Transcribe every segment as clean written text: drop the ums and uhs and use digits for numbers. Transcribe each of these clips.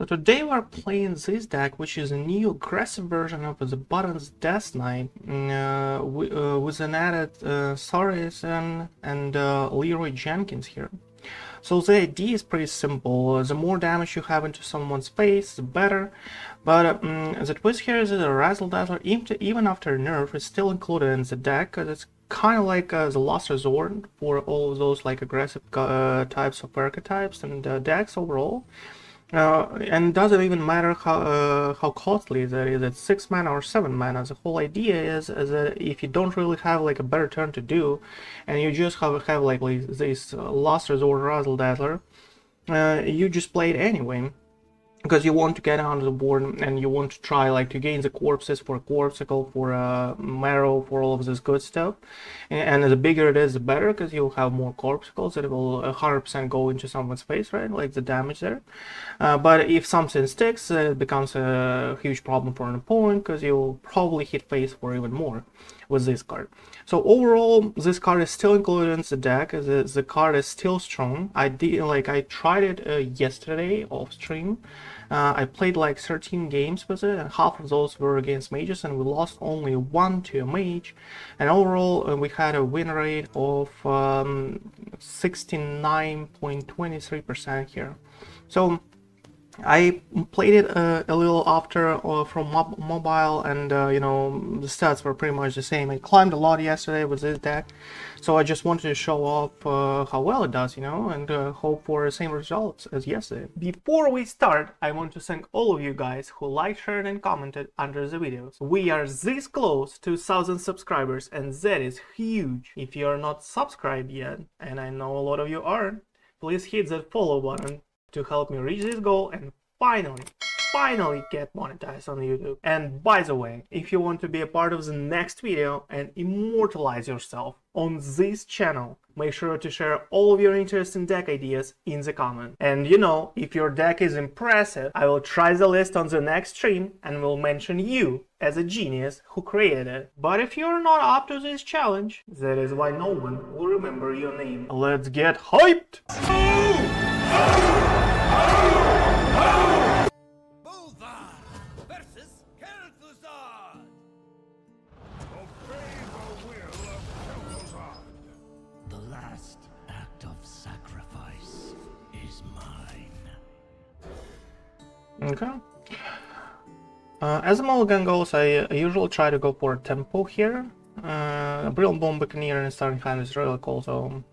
So today we're playing this deck, which is a new aggressive version of the Buttons DK with an added Saracen and Leroy Jenkins here. So the idea is pretty simple. The more damage you have into someone's face, the better. But the twist here is that the Razzle Dazzler, even after nerf, is still included in the deck. It's kind of like the last resort for all of those like aggressive types of archetypes and decks overall. And it doesn't even matter how costly that is. It's 6 mana or 7 mana. The whole idea is that if you don't really have like a better turn to do, and you just have like this last resort Razzle Dazzler, you just play it anyway. Because you want to get onto the board and you want to try like to gain the corpses for Corpsicle, for Marrow, for all of this good stuff. And the bigger it is, the better, because you'll have more Corpsicles that will 100% go into someone's face, right? Like the damage there. But if something sticks, it becomes a huge problem for an opponent, because you'll probably hit face for even more with this card. So overall, this card is still included in the deck. The card is still strong. I tried it yesterday off stream. I played like 13 games with it, and half of those were against mages, and we lost only one to a mage. And overall, we had a win rate of 69.23% here. So I played it a little after from mobile, and you know, the stats were pretty much the same. I climbed a lot yesterday with this deck, so I just wanted to show off how well it does, you know, and hope for the same results as yesterday. Before we start, I want to thank all of you guys who liked, shared, and commented under the videos. We are this close to 1,000 subscribers, and that is huge. If you are not subscribed yet, and I know a lot of you aren't, please hit that follow button to help me reach this goal and finally get monetized on YouTube. And by the way, if you want to be a part of the next video and immortalize yourself on this channel, make sure to share all of your interesting deck ideas in the comments. And you know, if your deck is impressive, I will try the list on the next stream and will mention you as a genius who created it. But if you're not up to this challenge, that is why no one will remember your name. Let's get hyped! The last act of sacrifice is mine. Okay. As a mulligan goes, I usually try to go for a tempo here. Brilliant Bomb Buccaneer in starting hand is really cool, so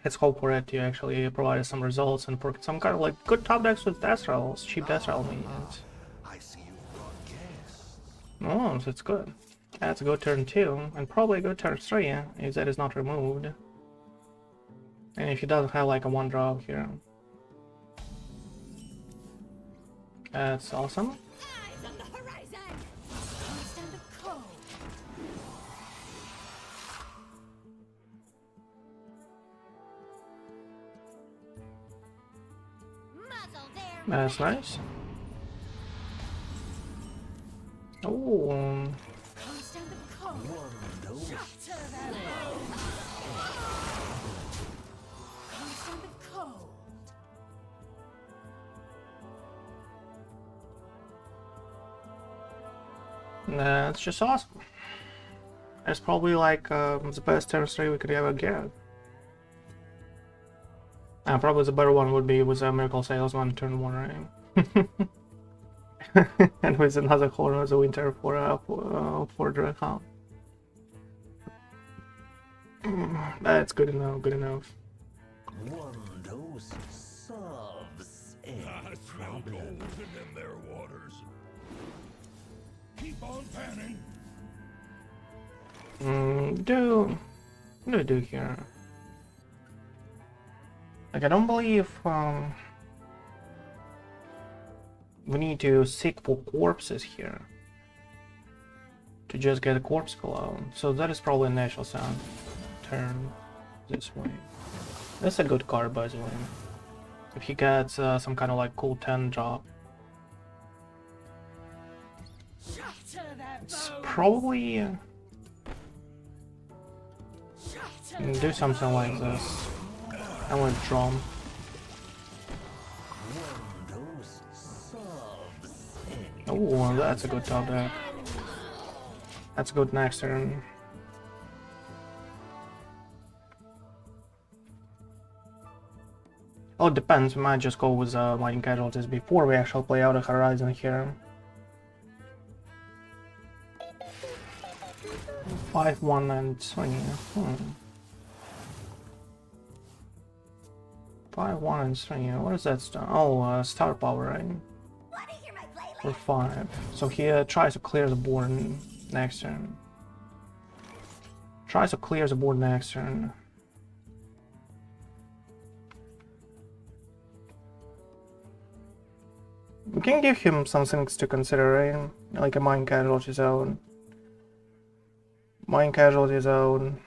let's hope for it to actually provide some results and for some kind of like good top decks with Death Rattles, cheap Death Rattle minions. I see you've got guests. Oh, so it's good. That's a good turn 2, and probably a good turn 3 if that is not removed. And if he doesn't have like a 1-drop here. That's awesome. Eyes on the horizon! Stand the cold. Muzzle there. That's nice. Oh, Stand the cold. Shatter them. Stand the cold. that's just awesome. That's probably like the best turn 3 we could ever get. And probably the better one would be with a Miracle Salesman turn 1, right? And with another Horn of the Winter for Dreadhound. That's good enough, good enough. One dose solves any problem. in them there waters. Keep on panning. What do I do here? Like, I don't believe we need to seek for corpses here to just get a corpse below. So that is probably a natural sound. Turn this way. That's a good card, by the way. If he gets some kind of like cool 10 drop, it's probably do something like this. I want drum. One dose Oh, that's a good top deck. That's good next turn. Oh, it depends. We might just go with mining casualties before we actually play out a horizon here. 5, 1, and 3. 5, 1, and 3. What is that star? Oh, star power, right? Wanna hear my playlist? For 5. So he tries to clear the board next turn. Tries to clear the board next turn. We can give him some things to consider, right? Like a mine casualty zone. Mine casualty zone.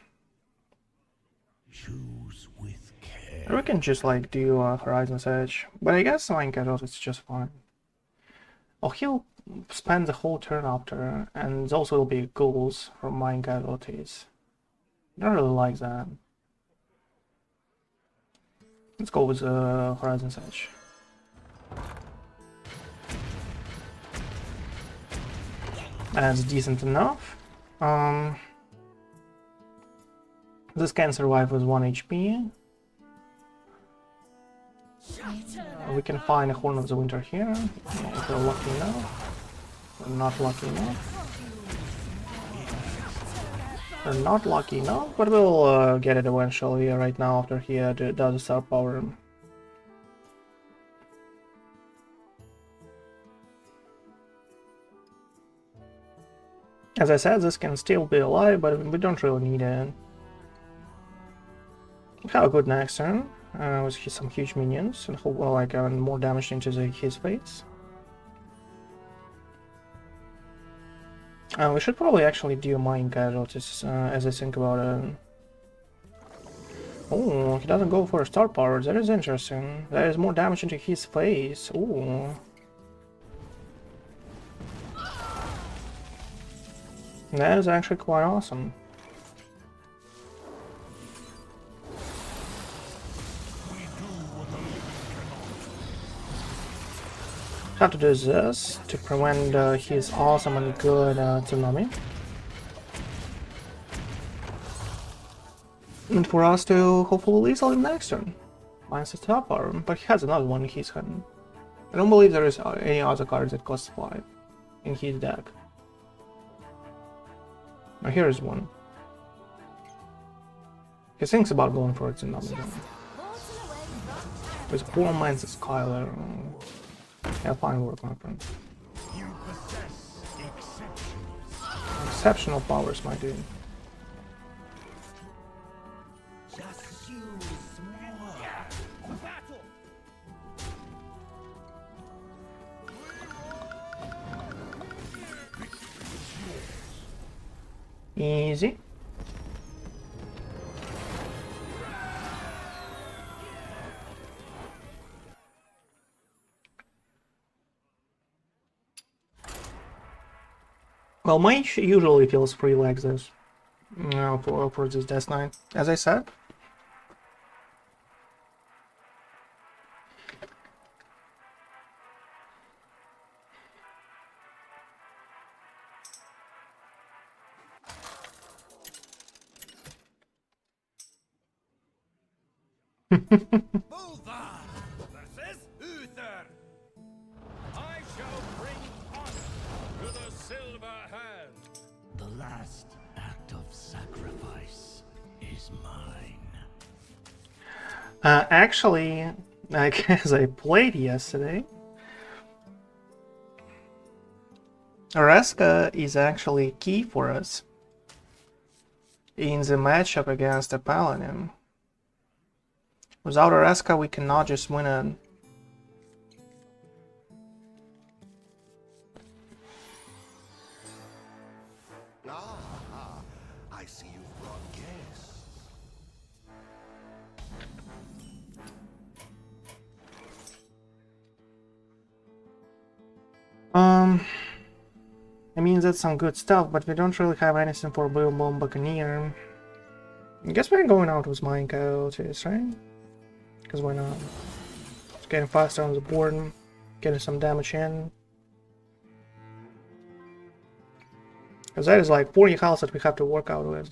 Choose with care. Or we can just like do Horizon's Edge. But I guess mine casualty is just fine. Oh, he'll spend the whole turn after, and those will be goals for mine casualties. I don't really like that. Let's go with Horizon's Edge. That's decent enough. This can survive with 1 HP. We can find a Horn of the Winter here, if we're lucky enough. We're not lucky enough. We're not lucky enough, but we'll get it eventually right now after he does the star power. As I said, this can still be alive, but we don't really need it. We have a good next turn with some huge minions and more damage into his face. We should probably actually do mine casualties as I think about it. Oh, he doesn't go for a star power. That is interesting. There is more damage into his face. Ooh. That is actually quite awesome. Have to do this to prevent his awesome and good tsunami. And for us to hopefully lethal him next turn. Minus the top power, but he has another one in his hand. I don't believe there is any other cards that cost 5 in his deck. Now here is one. He thinks about going for it tsunami. With 4 mines of Skylar. Yeah, fine work, my friend. You possess Exceptional powers, my dude. Just choose more. battle. Easy. Well, Mage usually feels free like this for this Death Knight, as I said. Bullseye versus Uther. I shall bring honor to the silver hand. The last act of sacrifice is mine. Actually, like as I played yesterday, Araska is actually key for us in the matchup against the Paladin. Without Araska, we cannot just win it. Ah, I see you've brought guests. I mean, that's some good stuff, but we don't really have anything for Boom Boom Buccaneer. I guess we're going out with Mine Coyotes, right? Because why not? Just getting faster on the board, getting some damage in. Because that is like 40 health that we have to work out with.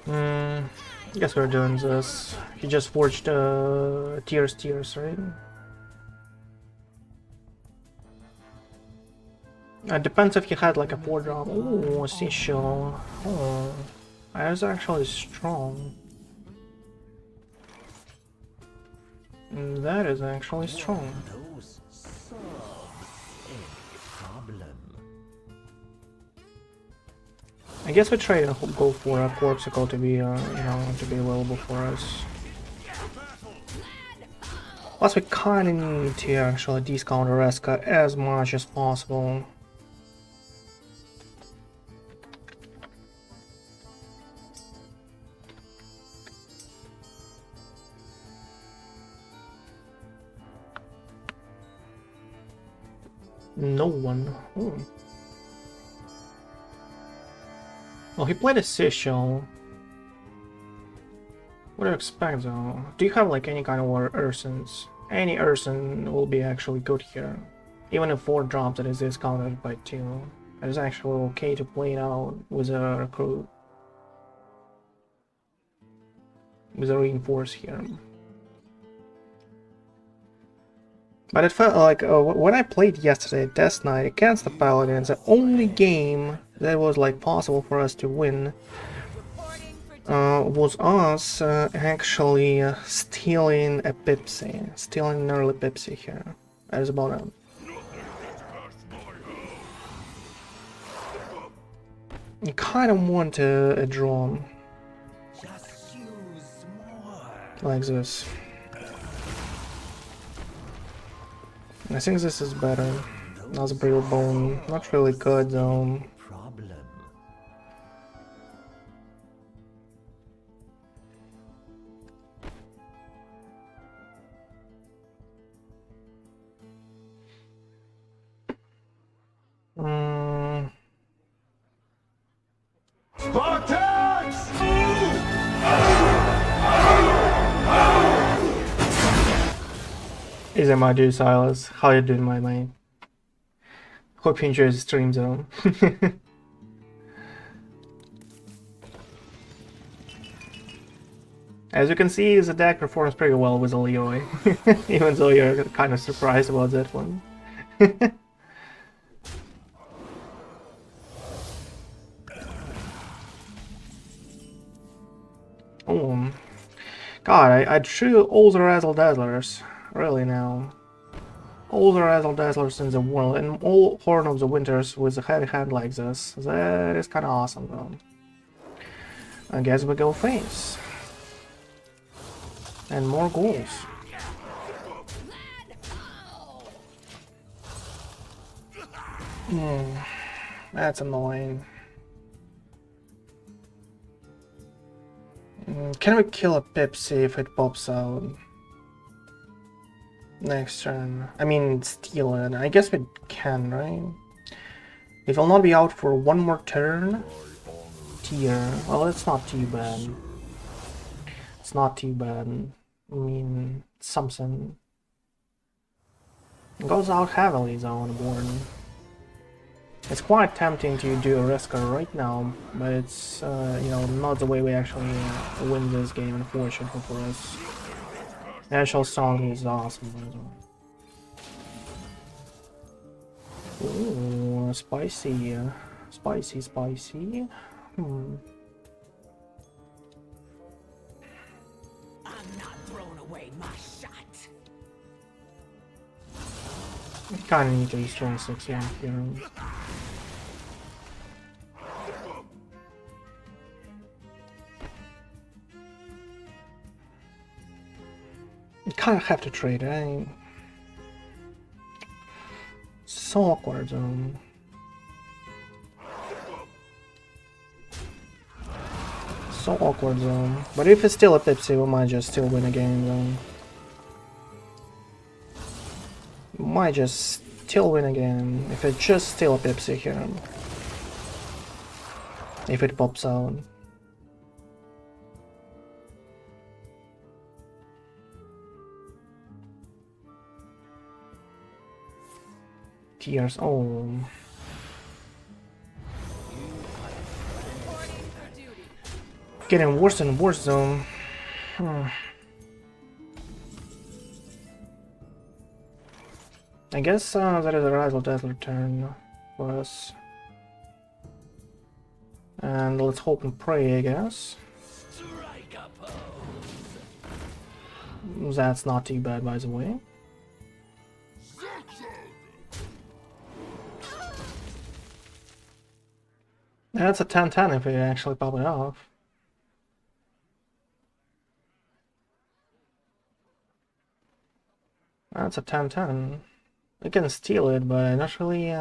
I guess we're doing this. He just forged tears, right? It depends if he had like a 4-drop. Oh, seashell. Oh, that is actually strong. That is actually strong. Those subs a problem. I guess we try to go for a Corpsicle to be, you know, to be available for us. Plus, we kind of need to actually discount Reska as much as possible. No one. Oh. Well, he played a Seashell. What do you expect though? Do you have like any kind of Ursins? Any Ursin will be actually good here. Even if 4 drops, it is discounted by 2. It is actually okay to play it out with a recruit. With a reinforce here. But it felt like when I played yesterday at Death Knight against the Paladins, the only game that was like possible for us to win was us actually stealing a Pipsy, stealing an early Pipsy here. That is about it. You kind of want a drone Just use more. like this. I think this is better. That's a brittle bone. Not really good though. Problem. Is my dude Silas? How you doing, my man? Hope you enjoy the stream zone. As you can see, the deck performs pretty well with a Leroy, even though you're kind of surprised about that one. Oh, God, I drew all the Razzle Dazzlers. Really now. All the Razzle Dazzlers in the world, and all Horn of the Winters with a heavy hand like this. That is kinda awesome though. I guess we go face. And more goals. That's annoying. Can we kill a Pipsy if it pops out? Next turn. I mean, steal it. I guess we can, right? It will not be out for one more turn. Tier. Well, it's not too bad. It's not too bad. I mean, something. It goes out heavily though on the board. It's quite tempting to do a Risker right now, but it's, you know, not the way we actually win this game, unfortunately for us. National Song is awesome, by the way. Ooh, spicy. Spicy. I'm not throwing away my shot. I kinda need to destroy 6-1 here. You kinda have to trade, eh? So awkward, So awkward, zone. But if it's still a Pipsy, we might just still win a game, zone. Might just still win a game if it's just still a Pipsy here. if it pops out. Tears. Oh. Getting worse and worse though. I guess that is a Razzle Dazzle turn for us. And let's hope and pray, I guess. That's not too bad, by the way. That's a 10-10 if we actually pop it off. That's a 10-10. We can steal it, but not really,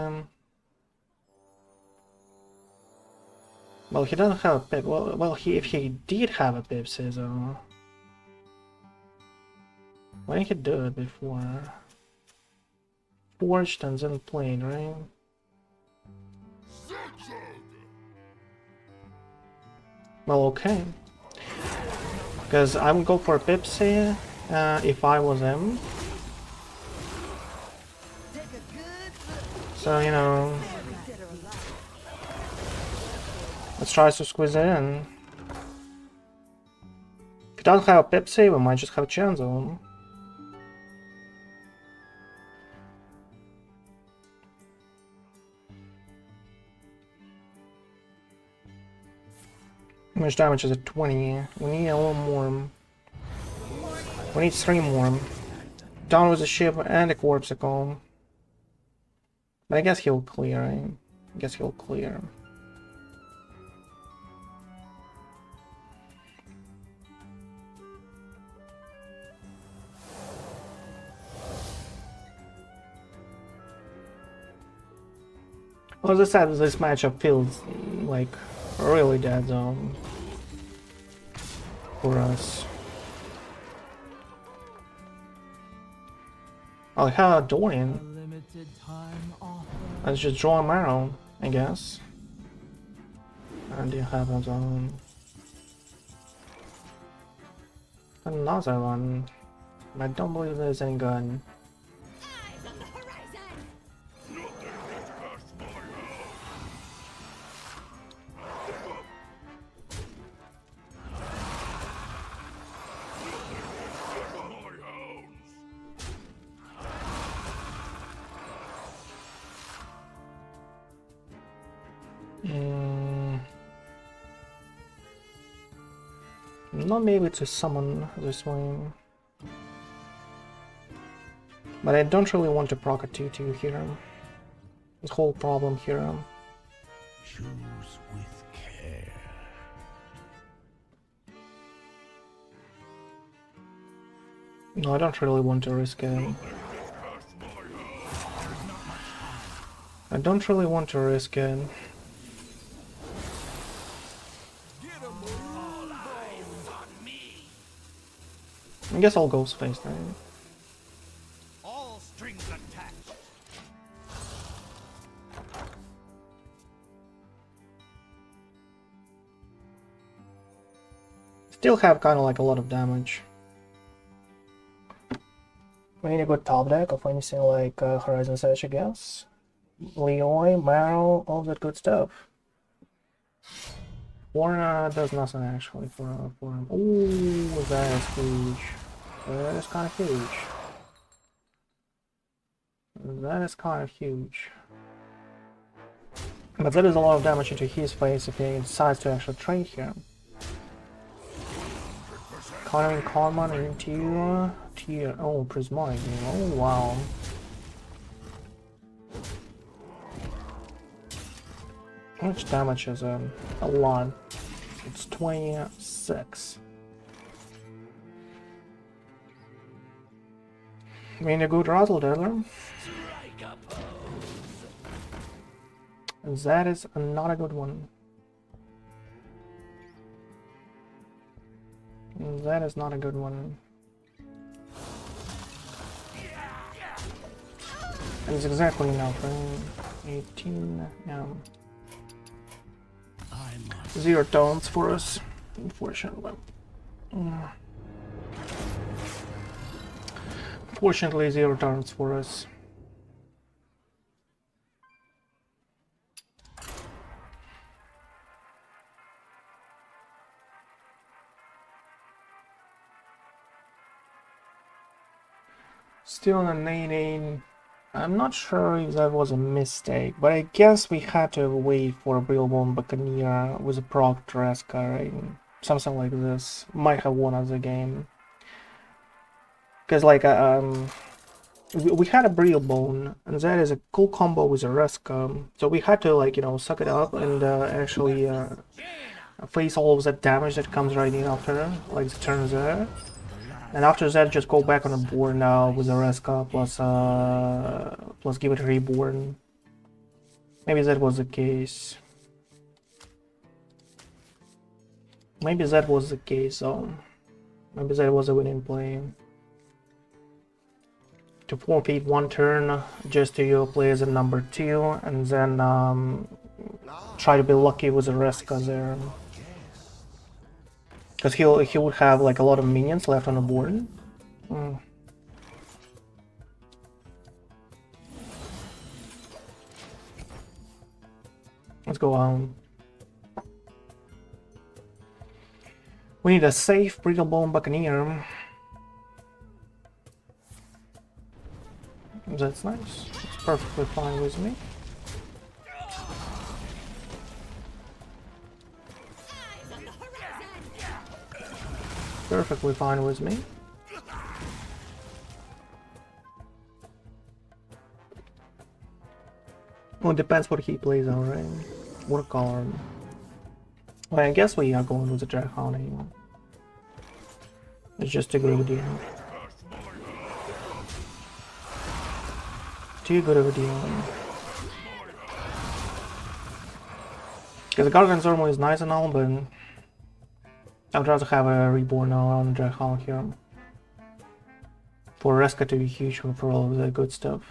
well, he doesn't have a pip. Well, if he did have a pip, says, why did he do it before? Forged and then played, right? Well, okay. Because I would go for a Pipsy if I was him. So, you know, let's try to squeeze it in. If he doesn't have a Pipsy, we might just have a chance on him. How much damage is it? 20. We need a little more. We need 3 more. Down with the ship and the corpsicle. But I guess he'll clear, right? I guess he'll clear. Well, as I said, this matchup feels like really dead zone for us. I have a Dorian. Let's just draw him out, I guess. And you have his own. Another one. I don't believe there's any good. Eyes on the horizon. Not maybe to summon this one. But I don't really want to proc a 2-2 here. This whole problem here. Choose with care. No, I don't really want to risk it. I don't really want to risk it. I guess I'll go space then. All strings attached. Still have kind of like a lot of damage. We need a good top deck of anything like Horizon's Edge, I guess. Leroy, Marrow, all that good stuff. Warner does nothing actually for him. Ooh, that is huge. That is kind of huge. That is kind of huge. But that is a lot of damage into his face if he decides to actually trade here. Countering Common into tier. Oh, Prismatic. Oh, wow. How much damage is a lot? It's 26. I mean, a good Razzle Dazzler. That is not a good one. That is not a good one. And it's exactly enough, right? 18, yeah. I must. 0 tones for us, unfortunately. Fortunately, 0 turns for us. Still an 8-8. I'm not sure if that was a mistake, but I guess we had to wait for a Brilbone Buccaneer with a proc Dreska, right? Something like this might have won us the game. Because, like, we had a Brilbone, and that is a cool combo with a Reska, so we had to, like, you know, suck it up and actually face all of that damage that comes right in after, like the turn there. And after that, just go back on the board now with a Reska plus give it a Reborn. Maybe that was the case. Maybe that was the case, so maybe that was a winning play. To forfeit 1 turn just to play as a number 2, and then try to be lucky with the Reska there. Because he would have like a lot of minions left on the board. Let's go on. We need a safe Brittlebone Buccaneer. That's nice. It's perfectly fine with me. Perfectly fine with me. Well, it depends what he plays on, right? What color? Well, I guess we are going with the Draghound anyway. It's just a good idea. Too good of a deal. Because the Gargant Zormo is nice and all, but I'd rather have a Reborn now on the Draghound here. For Reska to be huge for all of the good stuff.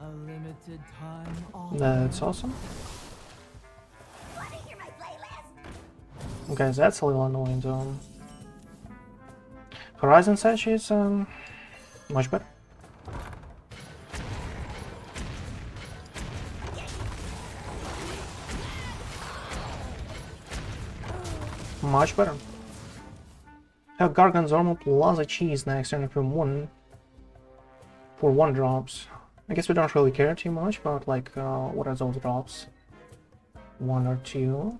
A limited time That's awesome. Okay, that's a little annoying though. Horizon Sash is much better. Much better. Have Gargant Zormo plus a cheese next turn from 1 for 1 drops. I guess we don't really care too much about like what are those drops? 1 or 2.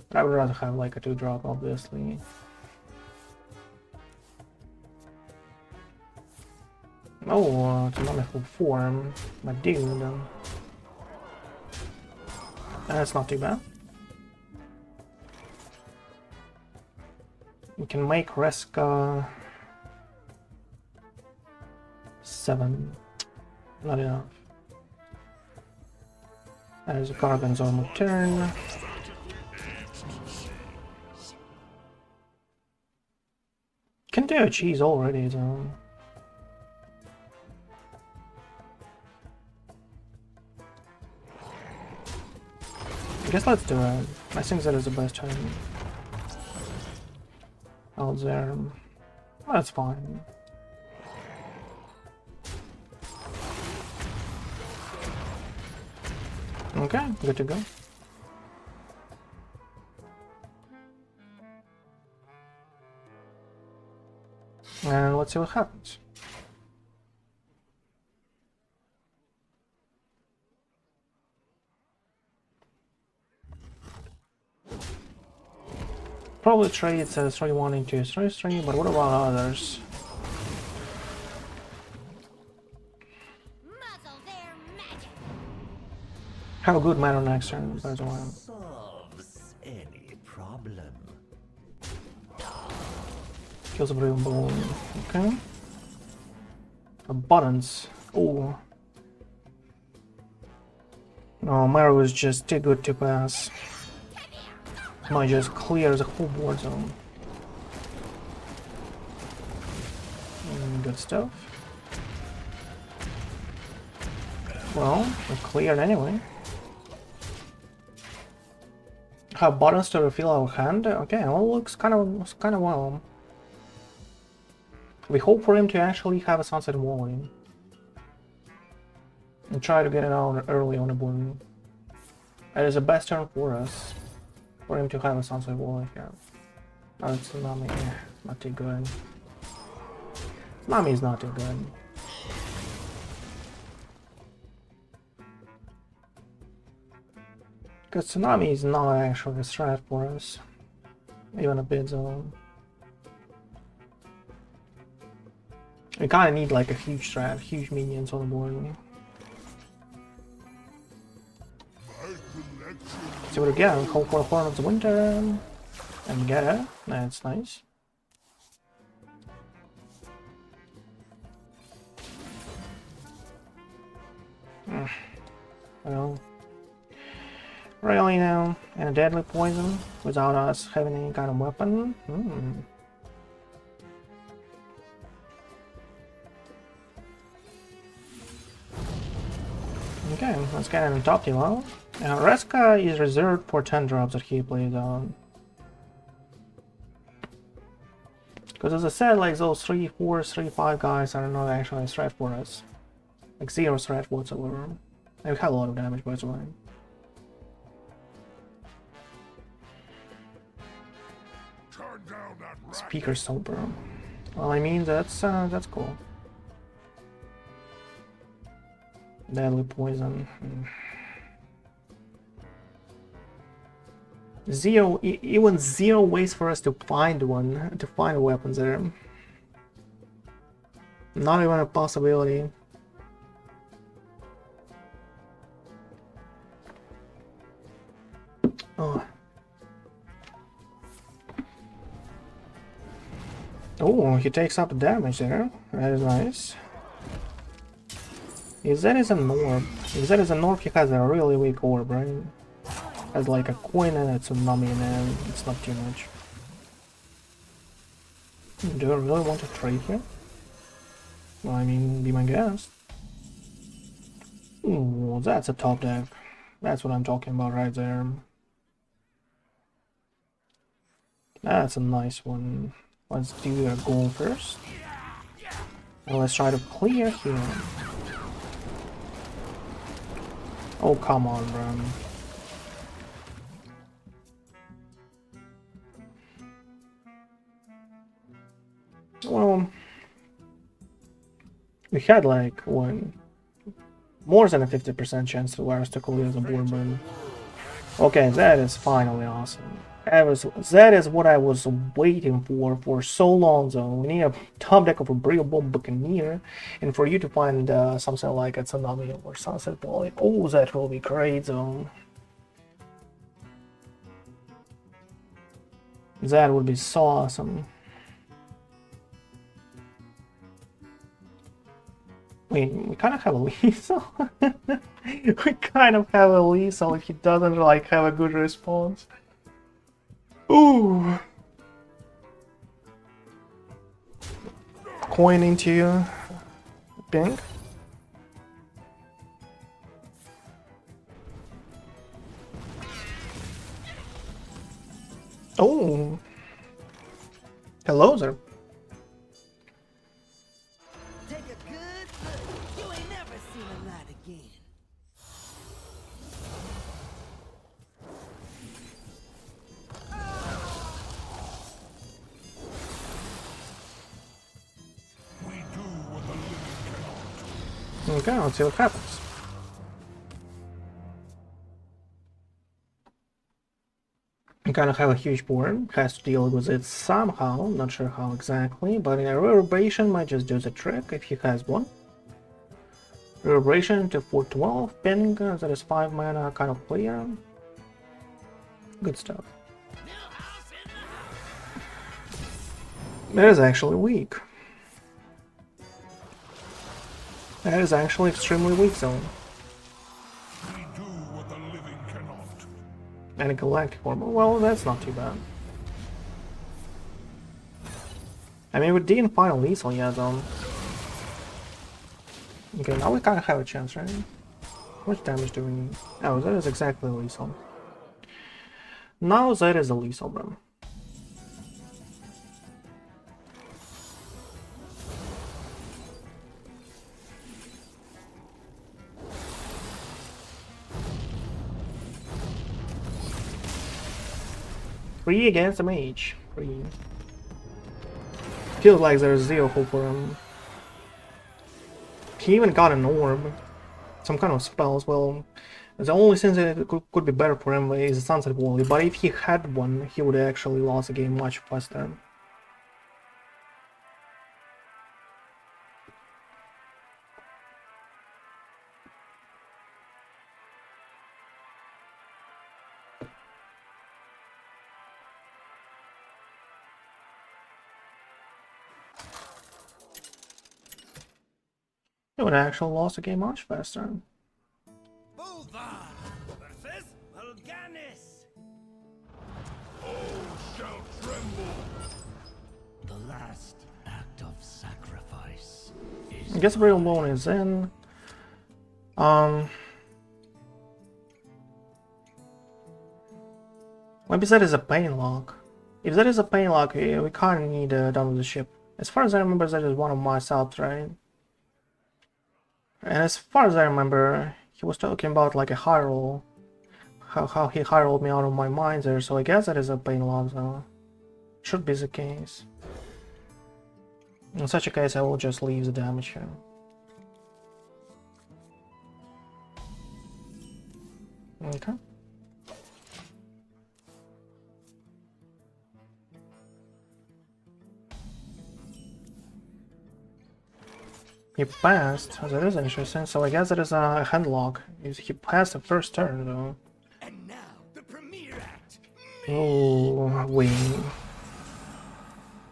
But I would rather have like a 2 drop, obviously. Oh, it's another full form, my dude. That's not too bad. We can make Reska 7. Not enough. There's a Gargant Zormo turn. Can do a cheese already though. I guess let's do it. I think that is the best turn. Out there. That's fine. Okay, good to go. And let's see what happens. Probably trades 3-1 into 3-3, but what about others? Muzzle their magic. Have a good mana next turn, by the way. Solves any problem. Kills a Brilbone. Okay. Buttons. Oh. No, Mario is just too good to pass. Might just clear the whole board zone. Good stuff. Well, we cleared anyway. have buttons to refill our hand. Okay, well, looks kind of well. We hope for him to actually have a Sunset Volley. And try to get it out early on the board. That is the best turn for us. For him to have a Sunset Volley here. Oh, it's Tsunami. Not too good. Tsunami is not too good. Because Tsunami is not actually a strat for us. Even a bit zone. We kinda need like a huge strat, huge minions on the board. See what we get. Hope for a Horn of the Winter. And get it. That's nice. Well, really now, and a deadly poison without us having any kind of weapon. Okay, let's get in the top tier level. Reska is reserved for 10 drops that he plays on. Because as I said, like those 3-4, 3-5 guys are not actually a threat for us. Like 0 threat whatsoever. They have a lot of damage by the way. Speaker Sober. Well, I mean that's cool. Deadly poison. Even zero ways for us to find one, to find weapons there. Not even a possibility. Oh. Oh, he takes up the damage there. That is nice. If that is a Norb, he has a really weak orb, right? Has like a coin and a Tsunami in there, it's not too much. Do I really want to trade here? Well, I mean, be my guest. Ooh, that's a top deck. That's what I'm talking about right there. That's a nice one. Let's do a goal first. And let's try to clear here. Oh, come on, bro. Well, we had like more than a 50% chance to us to clear the board burn. Okay, that is finally awesome. That is what I was waiting for so long though. We need a top deck of a Breakable Buccaneer, and for you to find something like a Tsunami or Sunset Volley. Oh, that will be great though. That would be so awesome. We kind of have a lethal. We kind of have a lethal if he doesn't like have a good response. Ooh. Coin into pink. Oh. Hello there. Take a good look. You ain't never seen a light again. Okay, let's see what happens. We kind of have a huge board, has to deal with it somehow, not sure how exactly, but a Reverberation might just do the trick if he has one. Reverberation to 4-12, ping, that is 5 mana kind of player. Good stuff. That is actually weak. That is actually extremely weak zone. We do what the living cannot. And a Galactic Armor, well, that's not too bad. I mean, we didn't find a lethal yet, though. Okay, now we kind of have a chance, right? How much damage do we need? Oh, that is exactly lethal. Now that is a lethal bro. Free against the mage. Free. Feels like there's zero hope for him. He even got an orb. Some kind of spell as well. The only thing that could be better for him is a Sunset Volley, but if he had one, he would actually lose the game much faster. He would actually lose the game much faster. Bulvar versus Vulganis. All shall tremble. The last act of sacrifice I guess real bone is in. Maybe that is a pain lock. If that is a pain lock, we kind of need down with the ship. As far as I remember, that is one of my subs, right? And as far as I remember, he was talking about like a high roll. How he high rolled me out of my mind there, so I guess that is a pain lock, so should be the case. In such a case, I will just leave the damage here. Okay. He passed, so that is interesting. So I guess it is a handlock. He passed the first turn though. And now the premiere act. Oh, wait.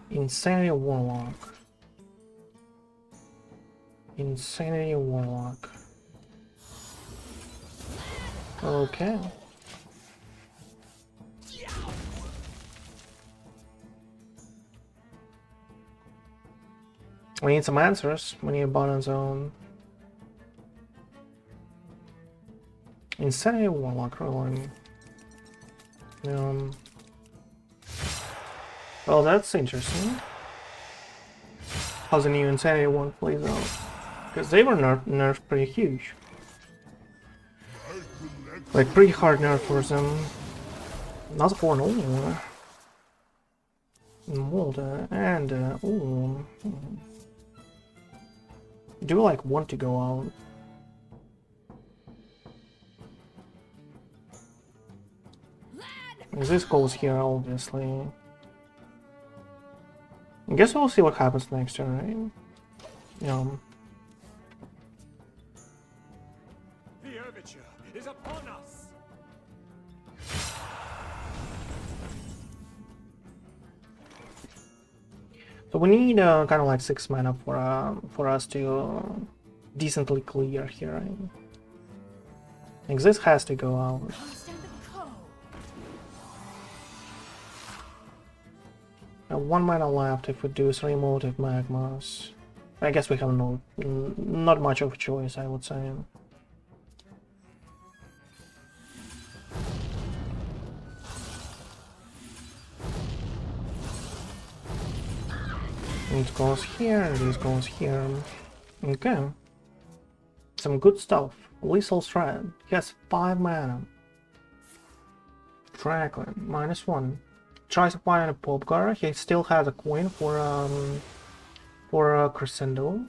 Insanity Warlock. Insanity Warlock. Okay. We need some answers. We need a button zone. Insanity Warlock rolling. Well, that's interesting. How's the new Insanity one plays out? Because they were nerfed pretty huge. Like, pretty hard nerf for them. Not for an old. Mold and ooh. Do you like want to go out? This goes here, obviously. I guess we'll see what happens next turn, right? Yeah. The overture is upon us. So we need kind of like 6 mana for us to decently clear here, right? I think this has to go out. Stand the code. 1 mana left if we do 3 motive magmas. I guess we have not much of a choice, I would say. It goes here, this goes here. Okay. Some good stuff. Lethal Thread. He has 5 mana. Franklin, -1. Tries to find a Popgar. He still has a coin for Crescendo.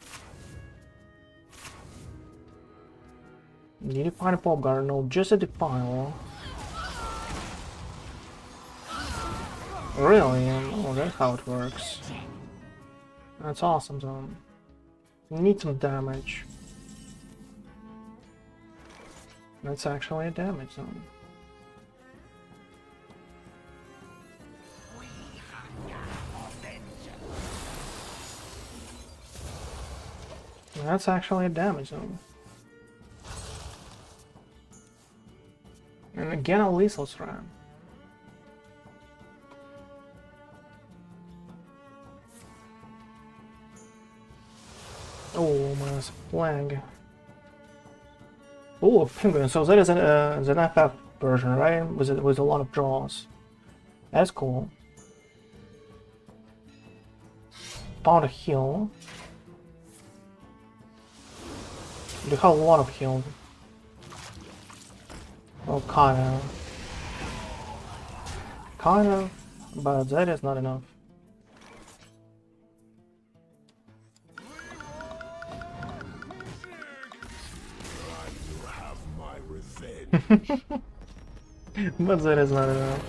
Did you find a Popgar? No, just a Defile. Really? Oh, that's how it works. That's awesome, though. We need some damage. That's actually a damage zone. That's actually a damage zone. And again a lethal threat. Oh, minus flag. Oh, a penguin. So that is an FF version, right? With a lot of draws. That's cool. Found a heal. You have a lot of heal. Well, kinda. Kinda, but that is not enough. You have my revenge. But that is not enough.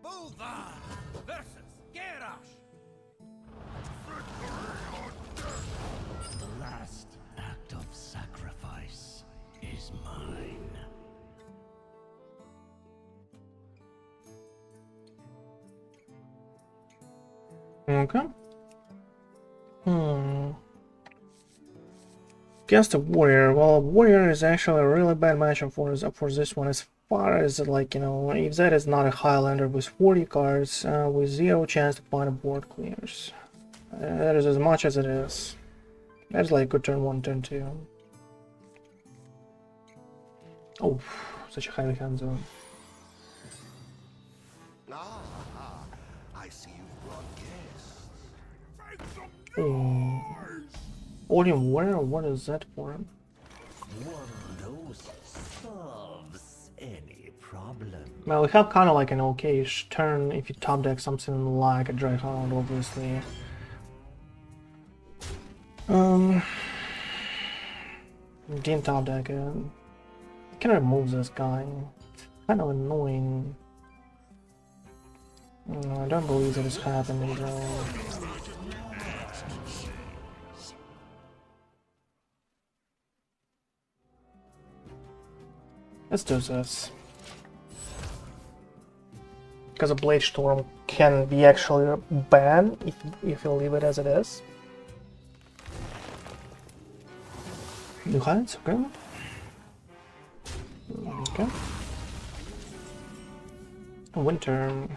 Bulvar versus Garrosh. The last act of sacrifice is mine. Okay. Against a warrior. Well, warrior is actually a really bad matchup for this one. As far as like, you know, if that is not a Highlander with 40 cards, with 0 chance to find a board clears. That is as much as it is. That's like good turn 1, turn 2. Oh, such a highly hand zone. I see you brought guests. Oh. Odium warrior? What is that for? One dose solves any problem. Well, we have kind of like an okay-ish turn if you top deck something like a Dragon, obviously. Didn't top deck it. Can remove this guy. Kind of annoying. No, I don't believe that is happening though. Let's do this. Because a Blade Storm can be actually bad if you leave it as it is. New heights, okay. Okay. Winter.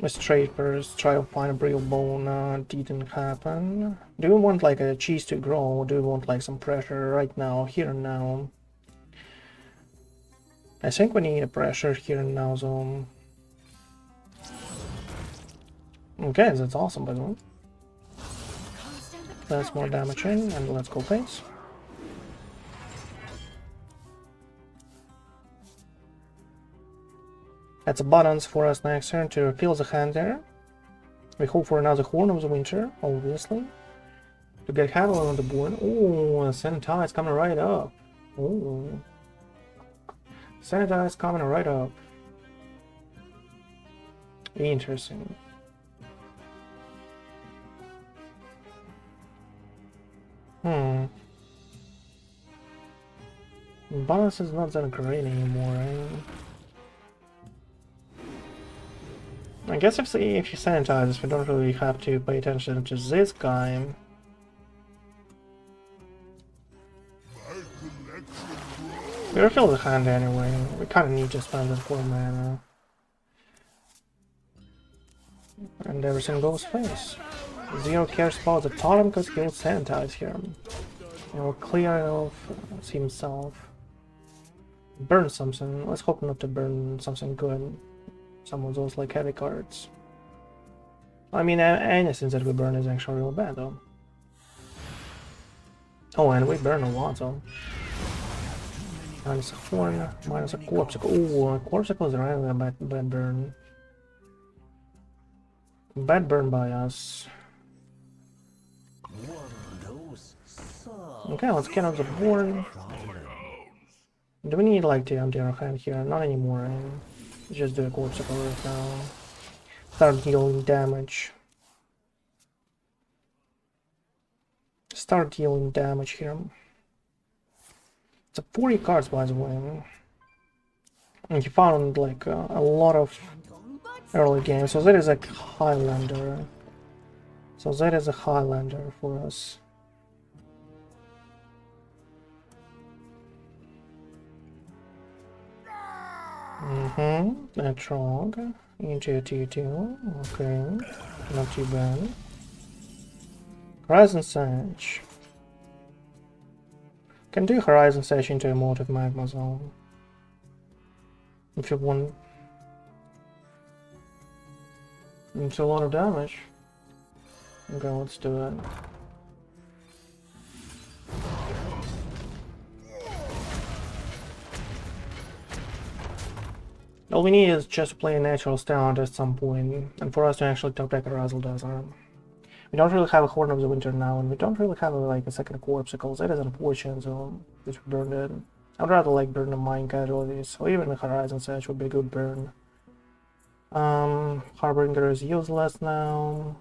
Let's trade first, try to find a Brittle Bone, didn't happen. Do we want like a cheese to grow, or do we want like some pressure right now, here and now? I think we need a pressure here and now zone. Okay, that's awesome by the way. That's more damage in, and let's go face. That's a buttons for us next turn to refill the hand there. We hope for another Horn of the Winter, obviously. To get Haviland on the board. Oh, Sanitize coming right up. Oh. Sanitize coming right up. Interesting. Balance is not that great anymore, right? I guess if you sanitize, we don't really have to pay attention to this guy. We refill the hand anyway. We kind of need to spend this 4 mana. And everything goes face. Zero cares about the totem because he'll sanitize here. He'll clear it off himself. Burn something. Let's hope not to burn something good. Some of those like heavy cards. I mean, anything that we burn is actually real bad, though. Oh, and we burn a lot, though. Minus a horn, minus a corpsicle. Ooh, a corpsicle is really a bad burn. Bad burn by us. Okay, let's get on the board. Do we need like the empty our hand here? Not anymore. Just do a corpsicle right now. Start dealing damage. Start dealing damage here. It's a 40 cards, by the way. And he found like a lot of early games, so that is a Highlander. So that is a Highlander for us. Etrog. Into T2. Okay. Not too bad. Horizon Sage. Can do Horizon Sage into Emotive Magma Zone. If you want. It's a lot of damage. Okay, let's do it. All we need is just to play a natural stand at some point, and for us to actually top deck a Razzle Dazzle. We don't really have a Horn of the Winter now, and we don't really have like a second Corpsicle. That is unfortunate, so we burned it. I'd rather like burn the Mine Casualties, or even the Horizon Sage would be a good burn. Harbinger is useless now.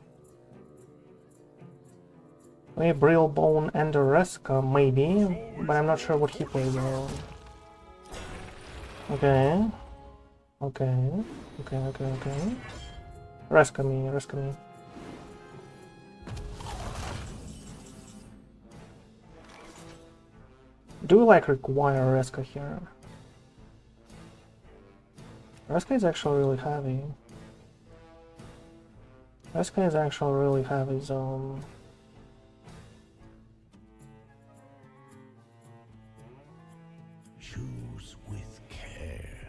Maybe Brillbone and Reska, maybe, but I'm not sure what he plays on. Okay. Okay. Reska me. Do we like require Reska here? Reska is actually really heavy. So... Choose with care.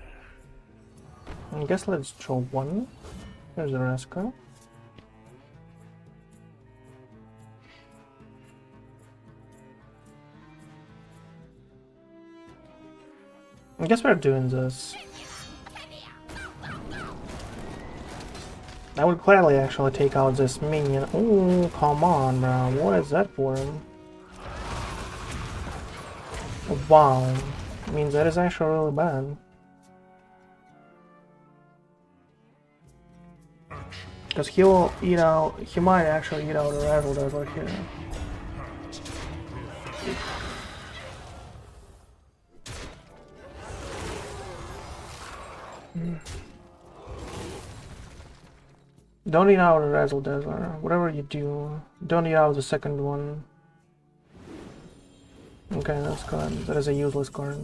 I guess let's draw one. Here's the Reska. I guess we're doing this. I would gladly actually take out this minion. Oh, come on, bro. What is that for? Wow. I mean, that is actually really bad. Because he'll eat out... He might actually eat out a Razzle Dazzle here. Don't eat out a Razzle Dazzler. Whatever you do, don't eat out the second one. Okay, that's good. That is a useless card.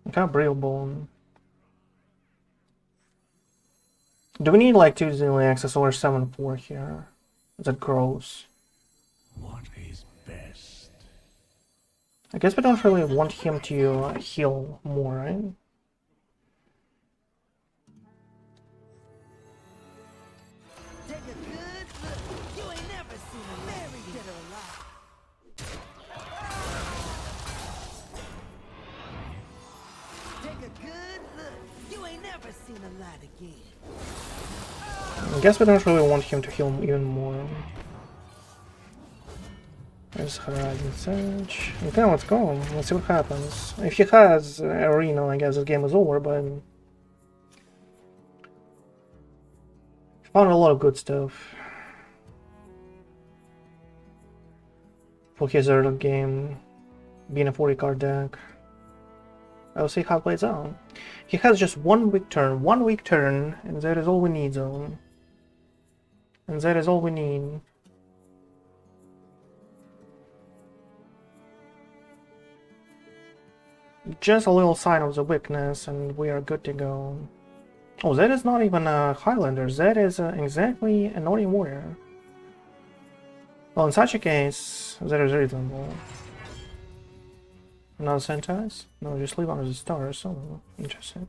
Okay, Brillbone. Do we need like 2 Zinli access or 7-4 here? That grows. What is best? I guess we don't really want him to heal more, right? Take a good look. You ain't never seen a Mary dead or alive. Take a good look. You ain't never seen a light again. I guess we don't really want him to heal even more. There's Horizon Sage. Okay, let's go. Let's see what happens. If he has Arena, I guess this game is over, but... Found a lot of good stuff. For his early game, being a 40 card deck. I'll see how it plays out. He has just one weak turn, and that is all we need, though. And that is all we need. Just a little sign of the weakness, and we are good to go. Oh, that is not even a Highlander. That is exactly a Naughty Warrior. Well, in such a case, that is reasonable. Not sanitize? No, just leave under the stars. Oh, interesting.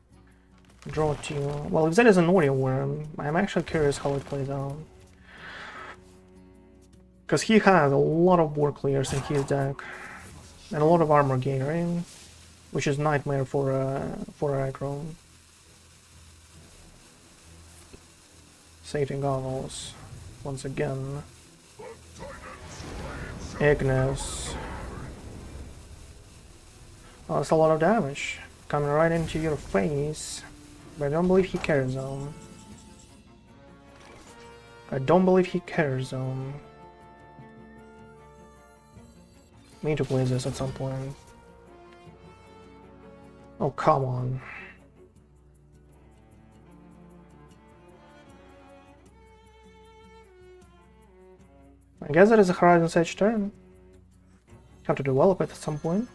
Draw 2. Well, if that is an audio worm, I'm actually curious how it plays out. Because he has a lot of war clears in his deck. And a lot of armor gain, right? Which is nightmare for aggro. Safety goggles. Once again. Ignis. Oh, that's a lot of damage. Coming right into your face. But I don't believe he cares, though. I don't believe he cares, though. Need to play this at some point. Oh, come on. I guess that is a Horizon's Edge turn. Have to develop it at some point.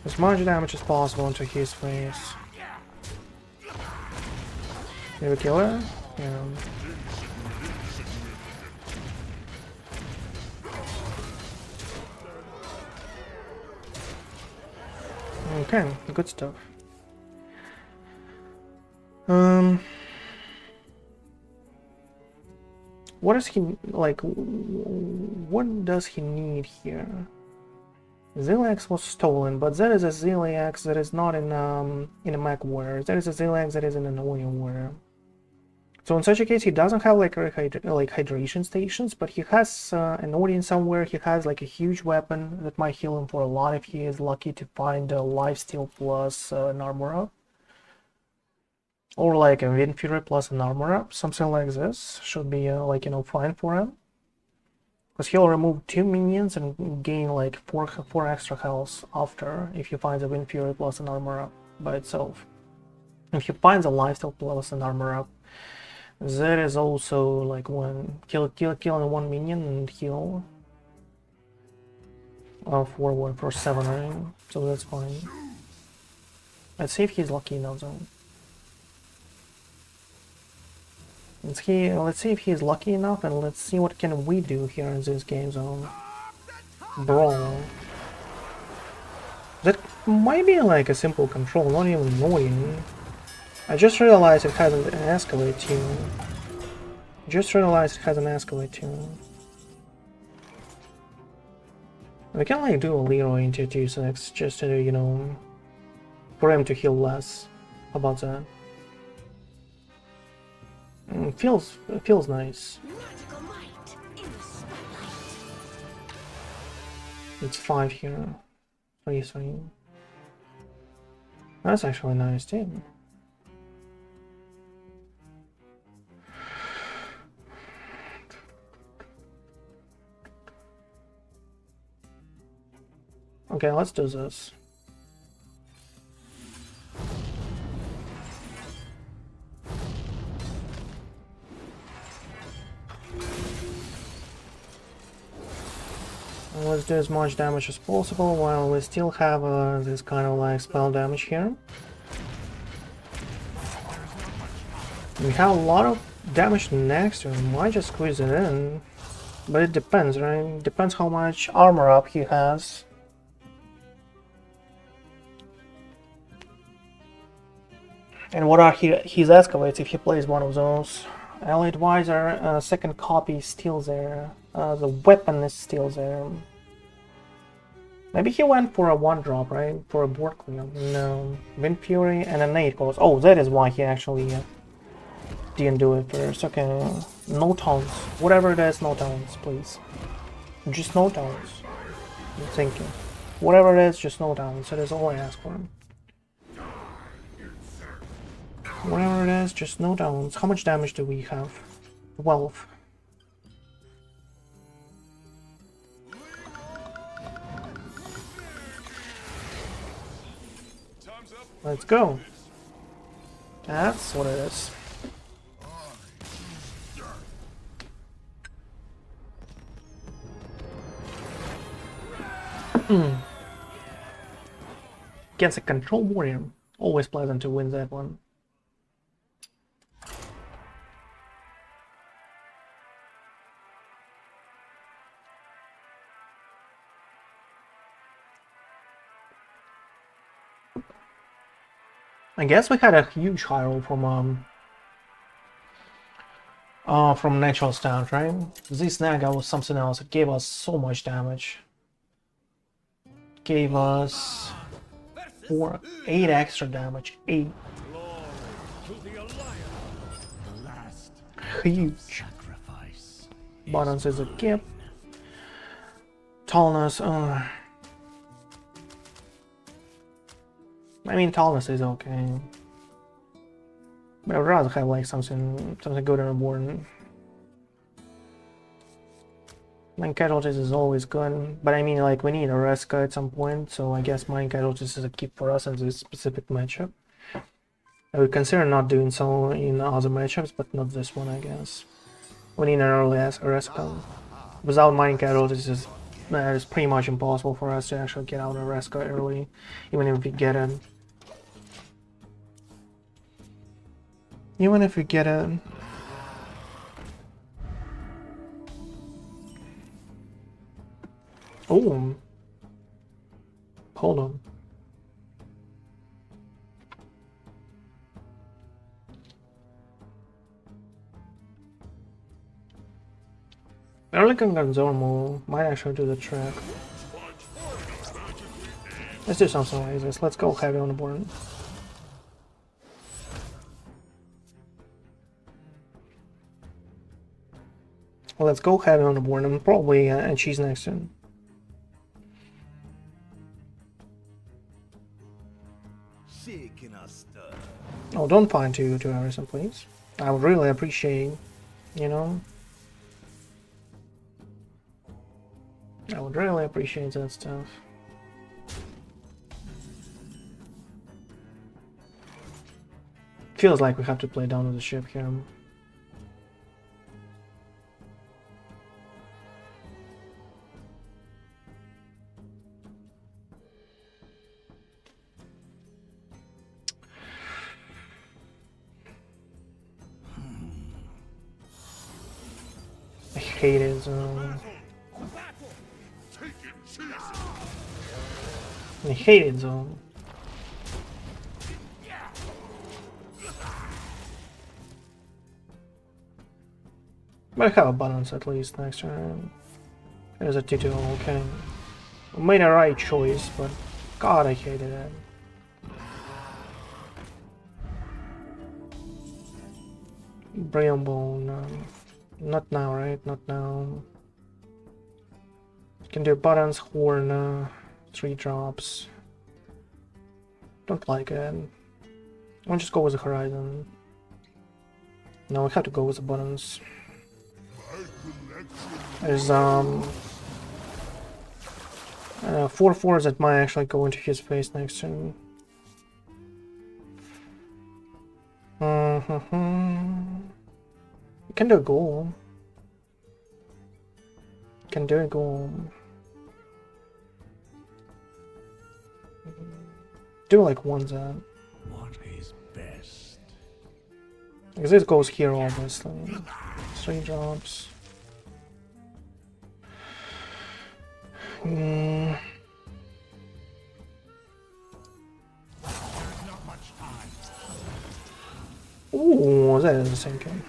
As much damage as possible into his face. Maybe kill her? Yeah. Okay, good stuff. What is he like? What does he need here? Ziliax was stolen, but there is a Ziliax that is not in a mech warrior. There is a Ziliax that is in an Onion warrior. So in such a case, he doesn't have like hydration stations, but he has an audience somewhere. He has like a huge weapon that might heal him for a lot if he is lucky to find a lifesteal plus an armor up. Or like a Wind Fury plus an armor up, something like this should be like, you know, fine for him. Because he'll remove 2 minions and gain like 4 extra health after if he finds a Wind Fury plus an armor up by itself. If he finds a lifesteal plus an armor up, that is also like when killing 1 minion and heal for 7, right? So that's fine. Let's see if he's lucky enough though. Let's see if he's lucky enough, and let's see what can we do here in this game zone. Brawl. That might be like a simple control, not even annoying. I just realized it has an escalate tune. We can like do a Leroy into 2-6 just to, you know, for him to heal less. How about that? It feels nice. It's 5 here. 3. That's actually nice too. Okay, let's do this. Let's do as much damage as possible while we still have this kind of like spell damage here. We have a lot of damage next to him. Might just squeeze it in, but it depends, right? Depends how much armor up he has. And what are his escalates if he plays one of those. Allied Visor, second copy is still there. The weapon is still there. Maybe he went for a 1-drop, right? For a board clear. No. Wind Fury and an 8 goes. Oh, that is why he actually didn't do it first. Okay. No taunts. Whatever it is, no taunts, please. Just no taunts. Thank you. Whatever it is, just no taunts. That is all I ask for. Whatever it is, just no taunts. How much damage do we have? 12. Let's go. That's what it is. Against a control warrior. Always pleasant to win that one. I guess we had a huge high roll from natural stat, right? This Naga was something else. It gave us so much damage. Gave us 8 extra damage. 8. Glory to the Alliance. The last Huge. sacrifice. Buttons is a gip. Tallness. I mean, tallness is okay. But I'd rather have like something good on the board. 9 casualties is always good, but I mean, like, we need a Reska at some point, so I guess 9 casualties is a keep for us in this specific matchup. I would consider not doing so in other matchups, but not this one, I guess. We need an early Reska. Without 9 casualties, it's pretty much impossible for us to actually get out of Reska early, even if we get it. Even if we get it. Oh, hold on. Early Gonzormo might actually do the trick. Let's do something like this. Let's go heavy on the board. Well, let's go heavy on the board and probably cheese next turn. Oh, don't find to Harrison, please. I would really appreciate, you know. I would really appreciate that stuff. Feels like we have to play down with the ship here. I hate his I hate it zone. But I have a balance at least next turn. There's a 2-2, okay. I made a right choice, but god, I hated it. Brain Bone, not now, right? Not now. Can do Buttons, Horn, 3 drops. Don't like it. I'll just go with the Horizon. No, I have to go with the Buttons. There's 4/4s that might actually go into his face next turn. You can do a goal. Can do a goal. Do like one that. What is best? Because this goes here, obviously. 3 drops. Ooh, that is a sinking.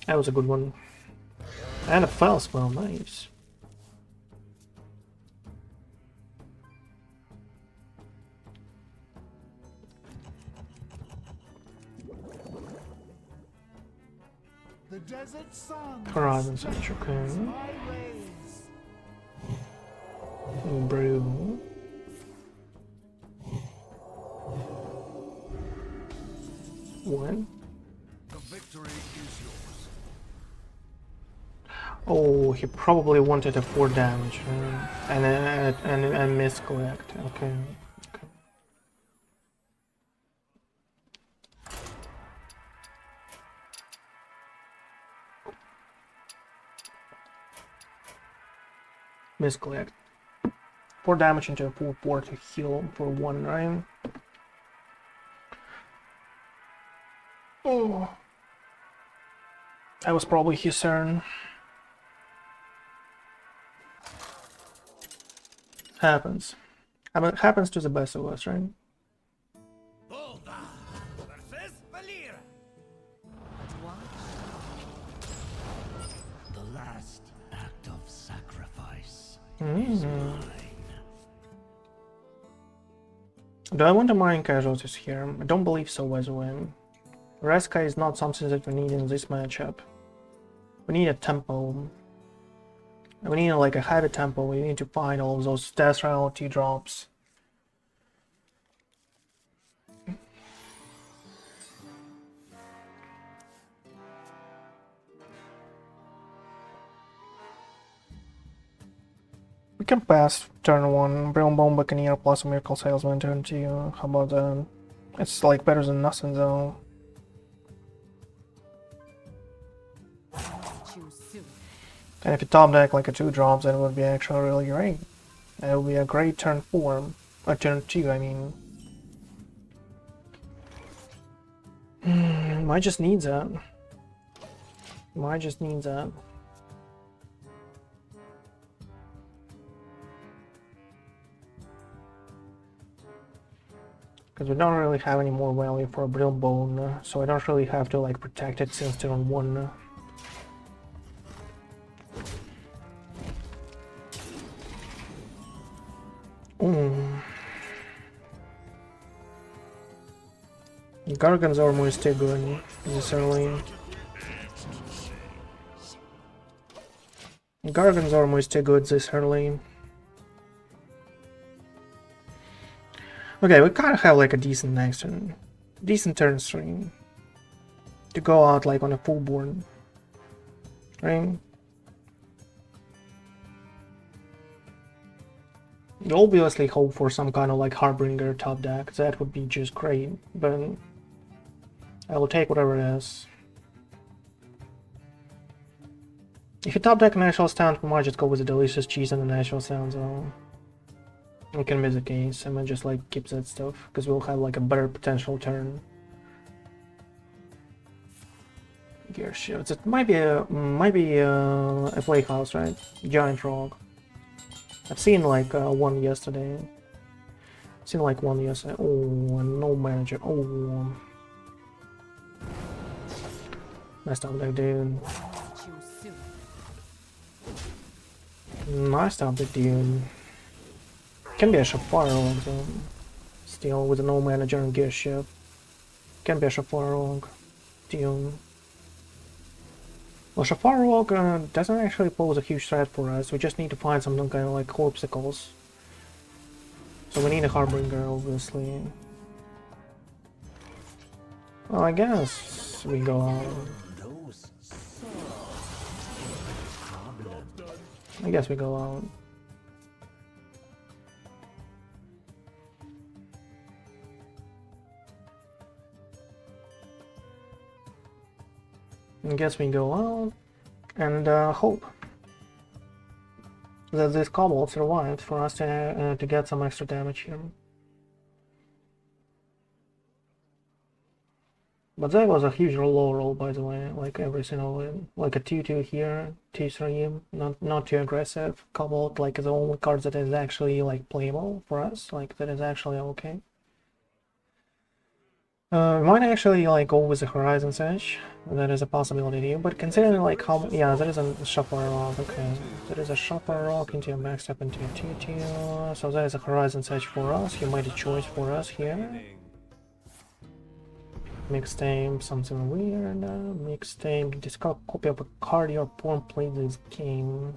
That was a good one. And a foul spell, nice. The desert sun. Horizon Search, okay. Brew. One. The victory is yours. Oh, he probably wanted a 4 damage and misclicked. Okay. Okay. Misclicked. 4 damage into a 4/4 to heal for 1, right? Oh. That was probably his turn. Happens. I mean, it happens to the best of us, right? Do I want to mine casualties here? I don't believe so, by the way. Reska is not something that we need in this matchup. We need a tempo. We need like a heavy tempo. We need to find all of those death reality drops. We can pass turn 1, Brilliant Bone Buccaneer plus a Miracle Salesman turn 2. How about that? It's like better than nothing though. And if you top deck like a 2 drops, then it would be actually really great. It would be a great turn 4. Or turn 2, I mean. Might just needs that. Might just needs that. Because we don't really have any more value for a Brilliant Bone, so I don't really have to like protect it since turn 1. Gargan's armor is still good this early. Gargan's armor is still good this early. Okay, we kind of have like a decent next turn. Decent turn 3. To go out like on a full board. Right? You obviously hope for some kind of like Harbinger top deck. That would be just great, but I will take whatever it is. If you top deck a Natural Sound, we might just go with the Delicious Cheese and the Natural Sound, so it can be the case. I might just like keep that stuff, because we'll have like a better potential turn. Gear shifts. It might be a playhouse, right? Giant Frog. I've seen like one yesterday. Seen like one yesterday. Oh, no manager. Oh. Nice top deck, dude. Nice top deck, dude. Can be a Shafar though. Still with a no manager and gear shift. Can be a Shafar log. Still. Well, Shafar log doesn't actually pose a huge threat for us. We just need to find some kind of like corpsicles. So we need a Harbinger, obviously. Well, I guess we go out. I guess we go out. I guess we go out and hope that this Cobalt survives for us to get some extra damage here. But that was a huge low roll, by the way, like every single win. Like a 2-2 here, 2-3, not too aggressive. Cobalt, like the only card that is actually like playable for us, like that is actually okay. We might actually like go with the Horizon's Edge. That is a possibility, but considering like how, yeah, that is a Shuffler Rock, okay. That is a Shuffler Rock into a max up into a 2-2, so that is a Horizon's Edge for us. He made a choice for us here. Mixtape, something weird. Mixtape, discard copy of a card your opponent played this game.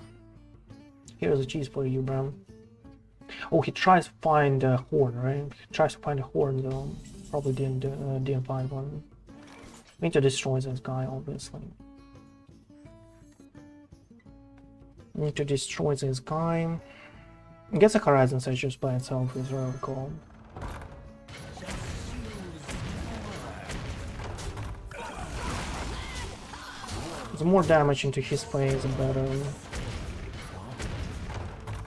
Here's a cheese for you, bro. Oh, he tries to find a horn, right? He tries to find a horn though. Probably didn't find one. We need to destroy this guy, obviously. Need to destroy this guy. I guess the Horizon's Edge just by itself is really cool. The more damage into his face, the better.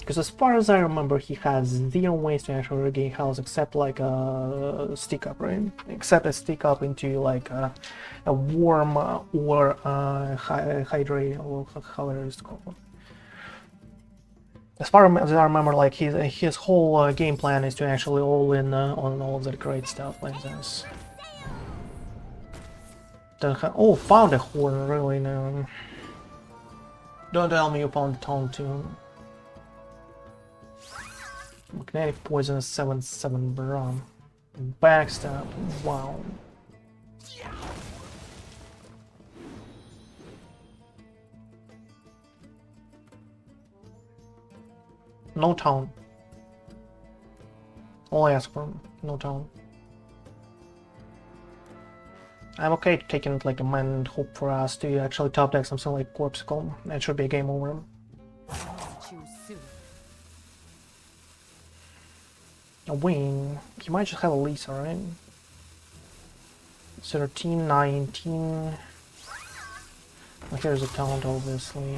Because as far as I remember, he has 0 ways to actually regain health except like a stick up, right? Except a stick up into like a warm or hydrate, or however it's called. As far as I remember, like his whole game plan is to actually all in on all of that great stuff like this. Oh, found a horn, really? No. Don't tell me you found the taunt too. Magnetic poison 7/7 bro. Backstab. Wow. No town. All I ask for, no town. I'm okay taking it like a man and hope for us to actually top deck something like Corpsicle. That should be a game over. Choose soon. A wing. You might just have a Lisa, right? 13, 19. Well, here's a taunt, obviously.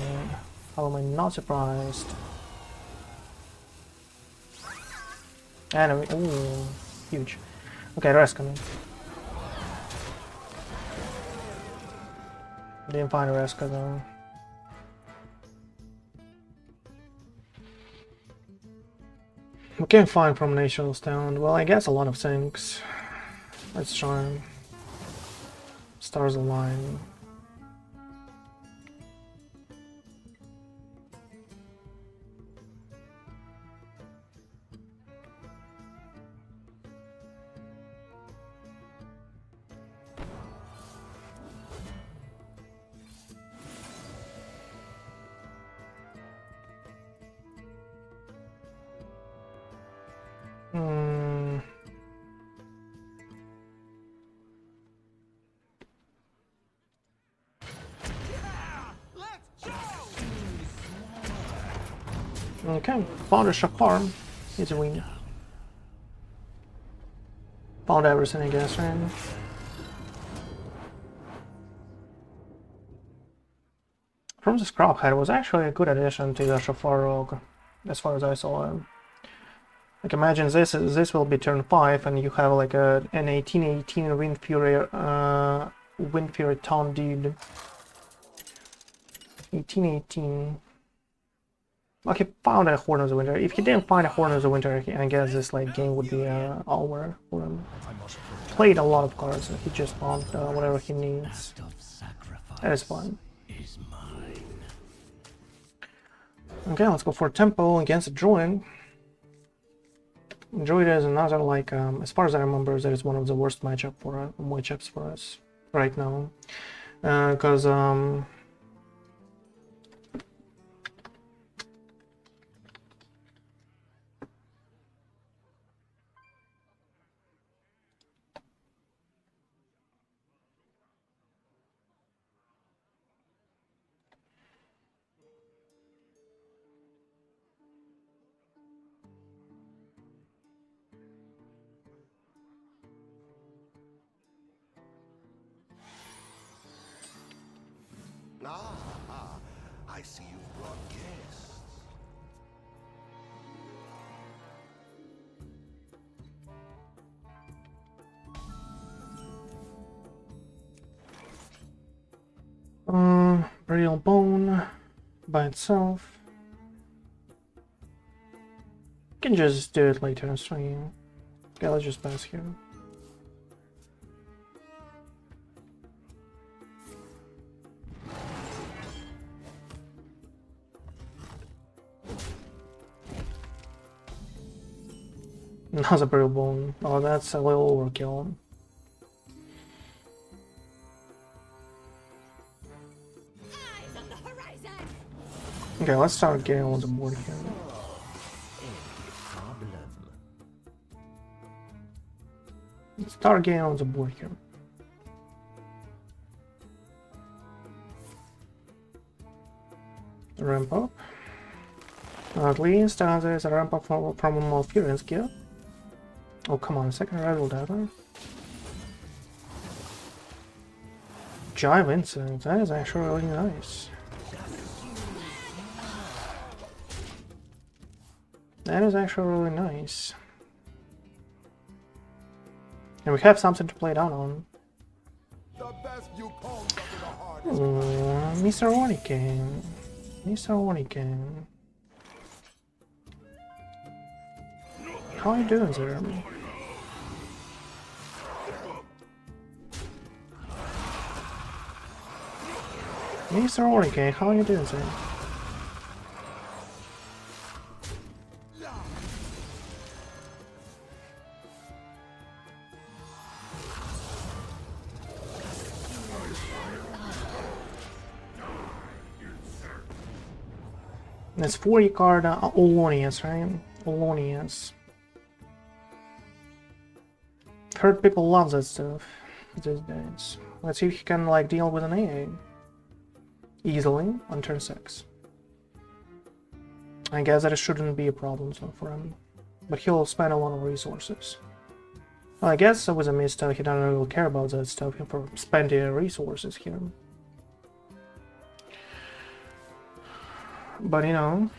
How am I not surprised? Enemy. Ooh, huge. Okay, rest coming. Didn't find a Reska though. We can't find Promenation Stand. Well, I guess a lot of things. Let's try. Stars align. Okay, found a Shakar. He's a win. Found everything, I guess, right? From the Scrap Head was actually a good addition to the Shafar Rogue, as far as I saw him. Like, imagine this will be turn 5, and you have like an 18/18 Wind Fury Taunt dude. 18/18. Okay, found a Horn of the Winter. If he didn't find a Horn of the Winter, I guess this like game would be over for him. Played a lot of cards, and he just found whatever he needs. That is fun. Okay, let's go for Tempo against a Druid. Druid is another, like, as far as I remember, that is one of the worst matchups for us right now. Because, I see you brought guests. Burial Bone by itself. Can just do it later in stream. Okay, let's just pass here. Another Burial Bone. Oh, that's a little overkill. Eyes on the horizon. Okay, let's start getting on the board here. Let's start getting on the board here. Ramp up. At least there's a ramp up from a Malfurion skill. Oh, come on, second rival data. Jive Insect, that is actually really nice. That is actually really nice. And we have something to play down on. Mr. Oniken. Mr. Oniken. How are you doing, sir? Mr. Oniken, how are you doing, sir? It's 40 card Olonius, right? Olonius. Heard people love that stuff these days. Let's see if he can like deal with an AA easily on turn 6. I guess that it shouldn't be a problem so for him, but he'll spend a lot of resources. Well, I guess with a Mista he doesn't really care about that stuff. He'll spend the resources here. But you know,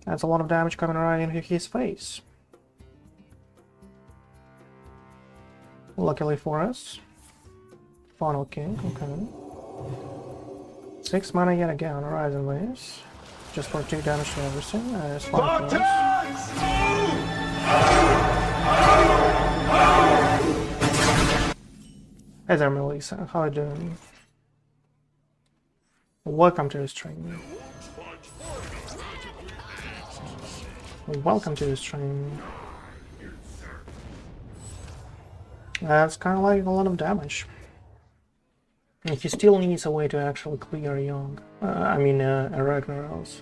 that's a lot of damage coming right into his face. Luckily for us. Funnel King, okay. 6 mana yet again, Horizon Waves. Just for 2 damage to everything. It's fine for us. Hey there, Melissa. How are you doing? Welcome to the stream. Welcome to the stream. That's kind of like a lot of damage. And he still needs a way to actually clear Young. Ragnarels.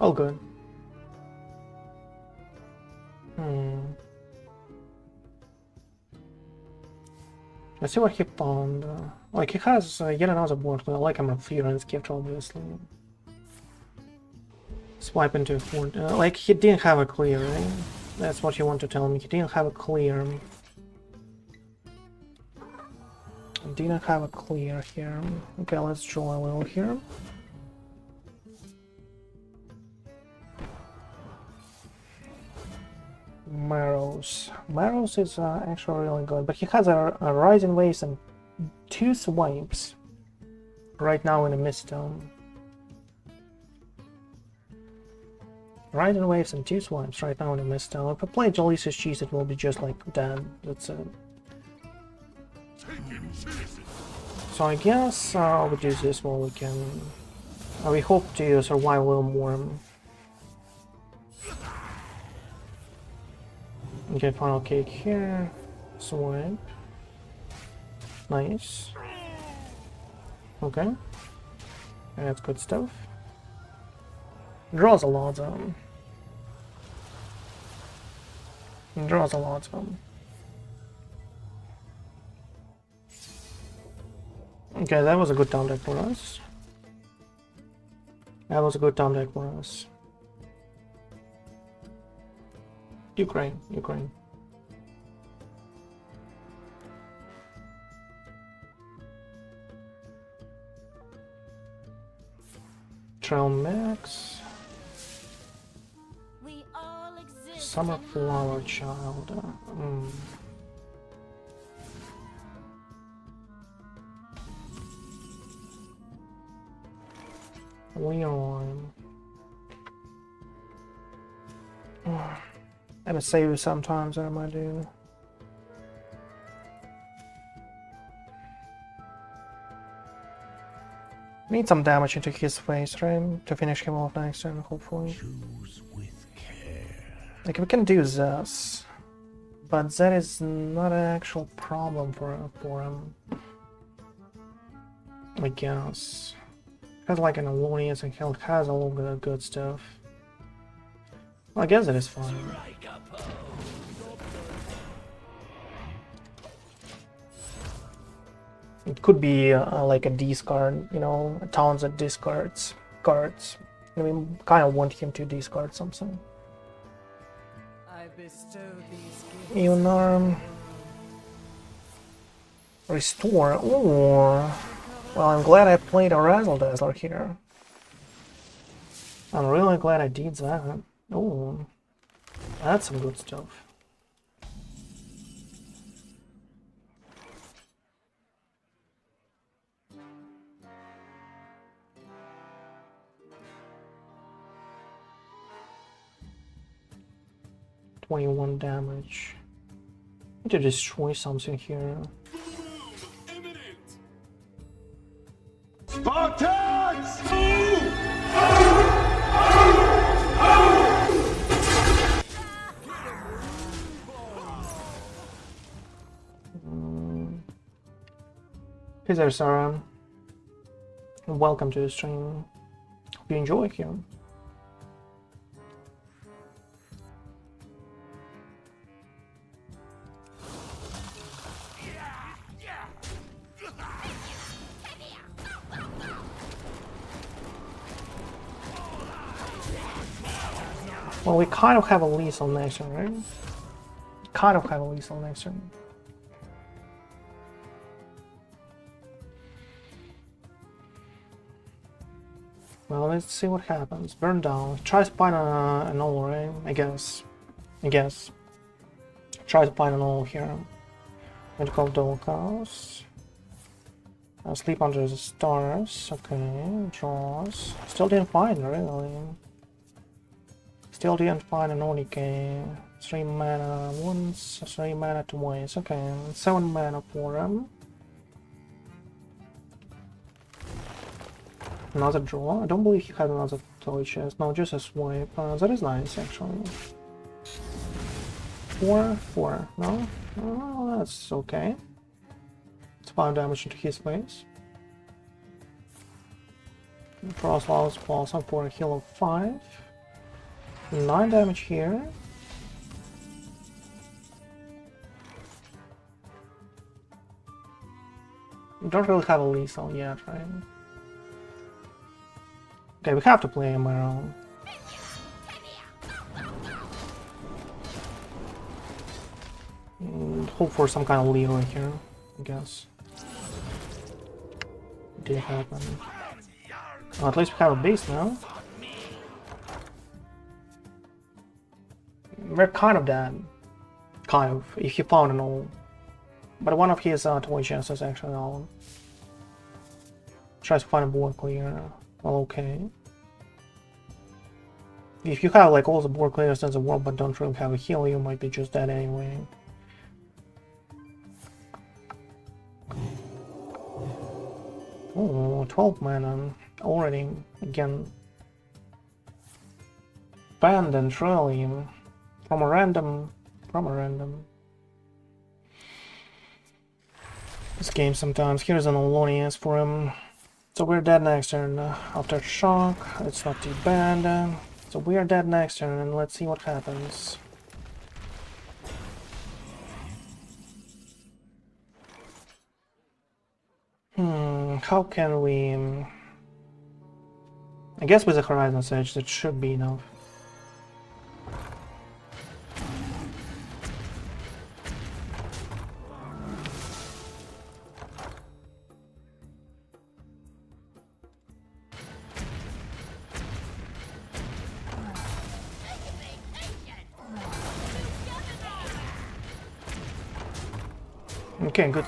Oh, good. Let's see what he found. Like, he has yet another board, like I'm a Fearance gift, obviously. Swipe into 4. Like, he didn't have a clear, right? That's what you want to tell me. He didn't have a clear. Didn't have a clear here. Okay, let's draw a little here. Marrows. Marrows is actually really good, but he has a Rising Waves and 2 swipes right now in a Midstone. Rising Waves and 2 swipes right now in a Midstone. If I play Jaleesa's Cheese, it will be just like dead. That's it. So I guess we do this while we can. We hope to survive a little more. Okay, Funnel Cake here. Swipe. Nice. Okay. That's good stuff. Draws a lot Draws a lot Okay, that was a good down deck for us. That was a good down deck for us. Ukraine. Trail Max. We all exist. Summer Flower Child. Leon. I'm gonna save you sometimes, I might do. Need some damage into his face, right? To finish him off next turn, hopefully. Choose with care. Like, we can do this, but that is not an actual problem for him. I guess. Has like an Alonius and he has all the good stuff. Well, I guess it is fine. It could be like a discard, you know, tons of discards cards. I mean, kind of want him to discard something. I bestow these gifts. Eonar. Restore. Ooh. Well, I'm glad I played a Razzle Dazzler here. I'm really glad I did that. Ooh. That's some good stuff. $21 damage. Need to destroy something here. Spartans! Hey there, Sarah. Welcome to the stream. Hope you enjoy here. Well, we kind of have a lethal next turn, right? Kind of have a lethal next turn. Well, let's see what happens. Burn down. Try to find an all, right? I guess. Try to find an all here. Medical double cows. Sleep under the stars. Okay. Draws. Still didn't find, really. Still didn't find an ODK. 3 mana once, 3 mana twice. Okay. 7 mana for him. Another draw? I don't believe he had another toy chest. No, just a swipe. That is nice, actually. 4. No? Oh, that's okay. It's 5 damage into his face. Frost Lawless falls up for a heal of 5. 9 damage here. We don't really have a lethal yet, right? Okay, we have to play him around. Hope for some kind of Leroy here, I guess. Did happen. Oh, at least we have a base now. We're kind of dead. Kind of, if he found an all. But one of his toy chests is actually all. Tries to find a board clear. Well, okay. If you have like all the board clears in the world but don't really have a heal, you might be just dead anyway. Oh, 12 mana already. Again. Banned and really from a random. This game sometimes. Here's an Alonius for him. So we're dead next turn. After shock, it's not too bad. So we are dead next turn, and let's see what happens. How can we... I guess with the Horizon Sage that should be enough. Okay, good.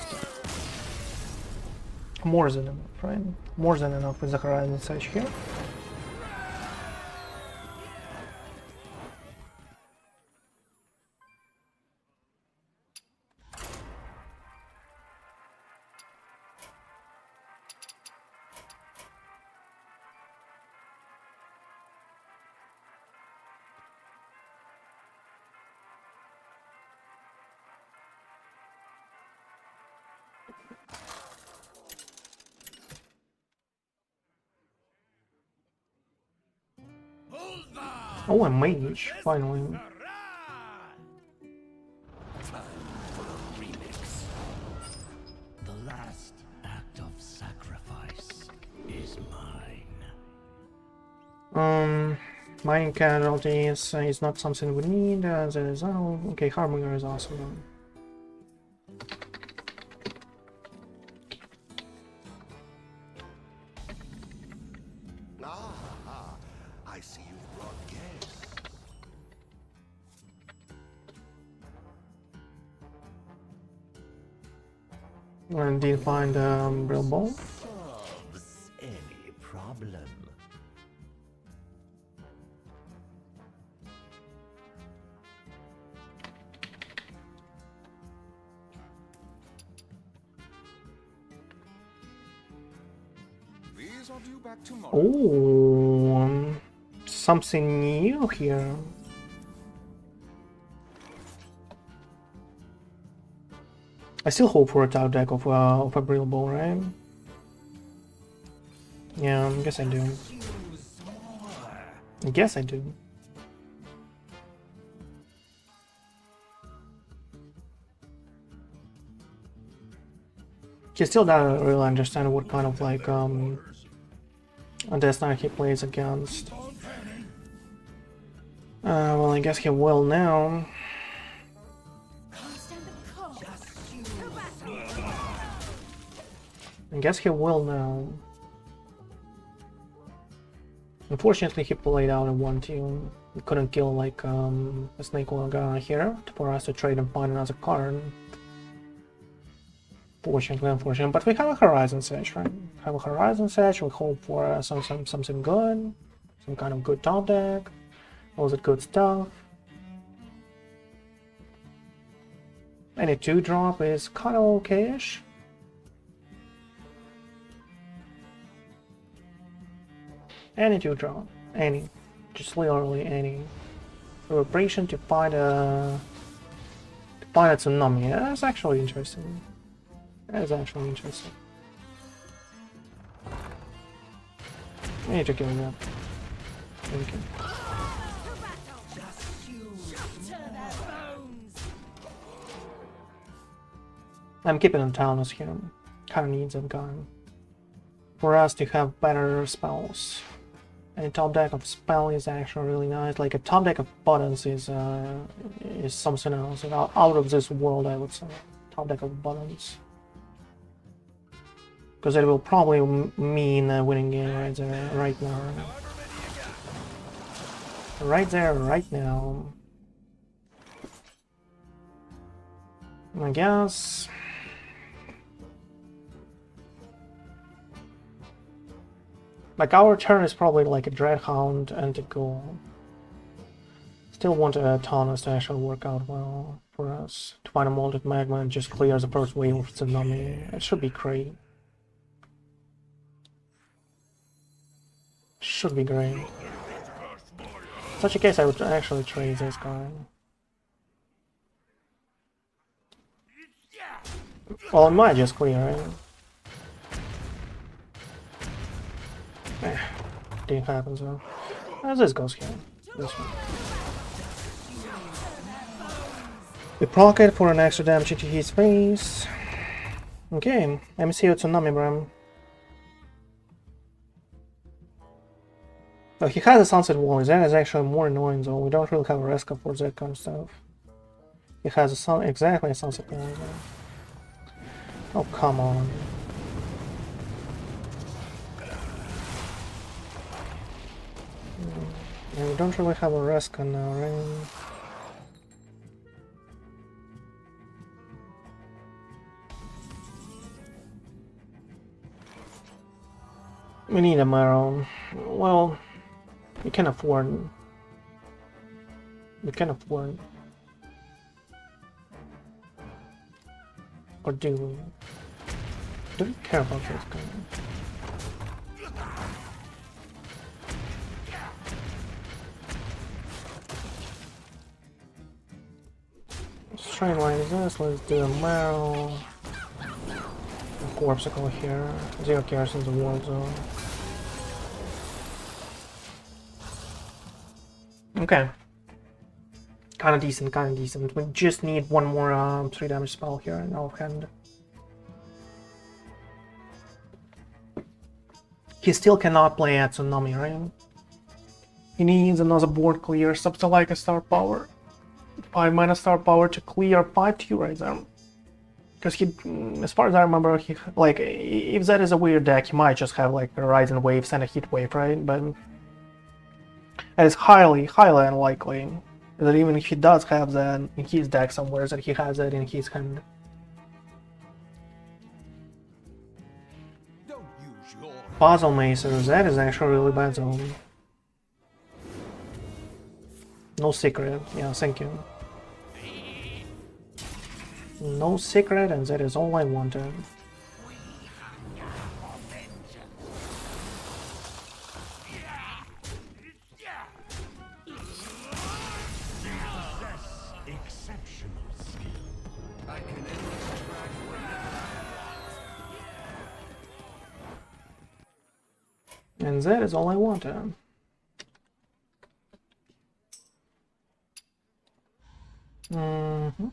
More than enough, right? More than enough with the Horizon Sage here. Oh, a mage, finally. The last act of sacrifice is mine. Mining casualties is not something we need. There is okay, Harbinger is awesome. I see you've brought guests. And did find real ball. Solves any problem. These are due back tomorrow. Oh, something new here. I still hope for a top deck of a Brilbo, right? Yeah, I guess I do. I guess I do. He still doesn't really understand what kind of like Death Knight he plays against. Well, I guess he will now. I guess he will now. Unfortunately, he played out a 1-2. He couldn't kill like a Snake Oil here for us to trade and find another card. Fortunately, unfortunately, but we have a Horizon Sedge, right? We have a Horizon Sedge. We hope for something good, some kind of good top deck, all that good stuff. Any 2-drop is kind of okay-ish. Any 2-drop, any, just literally any. Vibration to find a tsunami. That's actually interesting. That is actually interesting. I need to give it up. Thank you. I'm keeping on Talonus here. Kinda needs a gun. For us to have better spells. And a top deck of spell is actually really nice. Like a top deck of buttons is something else. Out of this world, I would say. Top deck of buttons. Because it will probably mean a winning game right there, right now. Right there, right now. I guess. Like our turn is probably like a Dreadhound and a Ghoul. Still want a Taunus to actually work out well for us. To find a Molten Magma and just clear the first wave of Tsunami. It should be great. Should be great. In such a case, I would actually trade this guy. Well, it might just clear, right? Didn't happen, so. As this goes here. This one. We proc it for an extra damage into his face. Okay, MCO Tsunami Bram. Oh, he has a Sunset Wall. That is actually more annoying, though. We don't really have a Reska for that kind of stuff. He has exactly a Sunset Wall. Oh, come on. Yeah, we don't really have a Reska now, right? We need a Marrow. Well, we can afford. We can afford. Or do we? Do we care about this guy? Let's try like this. Let's do a Marrow. A Corpsicle here. 0 cares in the war zone. Okay. Kinda decent, kinda decent. We just need one more 3 damage spell here in our hand. He still cannot play at Tsunami, right? He needs another board clear, something like a star power. 5 mana star power to clear 5-2 right there. Because he, as far as I remember, he, like, if that is a weird deck, he might just have like a Rising Waves and a Heat Wave, right? But it is highly, highly unlikely that even if he does have that in his deck somewhere, that he has that in his hand. Puzzle Macer, that is actually really bad zone. No secret, yeah, thank you. No secret, and that is all I wanted. And that is all I wanted. Mm-hmm.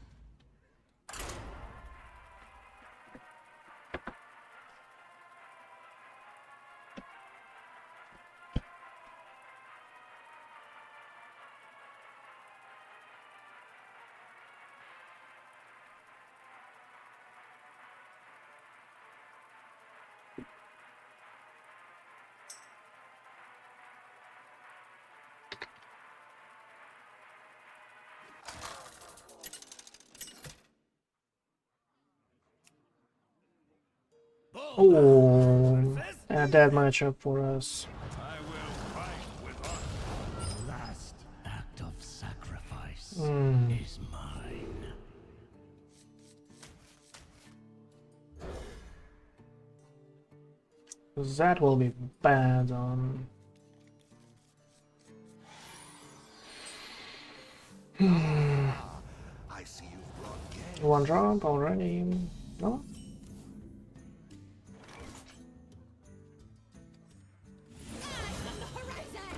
Oh, a dead matchup for us. I will fight with honor. Last act of sacrifice Mm. is mine. That will be bad. I see you've brought guests. One drop already. No?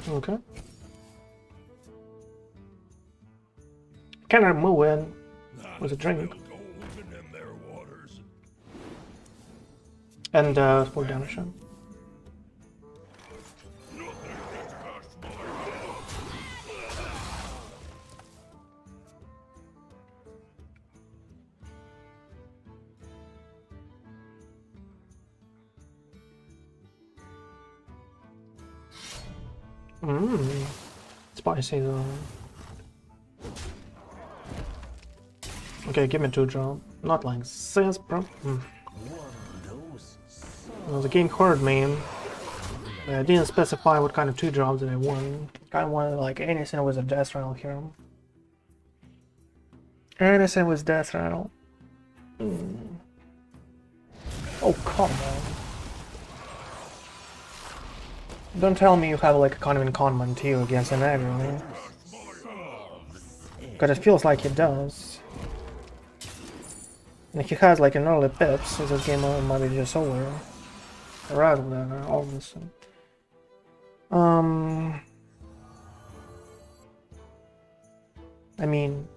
Okay. Can I move in with a drink? Golden in their waters. And full damage. Mmm. Spicy though. Okay, give me 2 drop. Not like this, bro. Well, the game heard me. I didn't specify what kind of 2 drops that I want. Kinda wanted like anything with a death rattle here. Anything with death rattle. Oh, come on. Don't tell me you have like a kind of encounterment too against an aggro. Because it feels like it does. And if he has like an early pips, this game might be just over. Rather than obviously. I mean,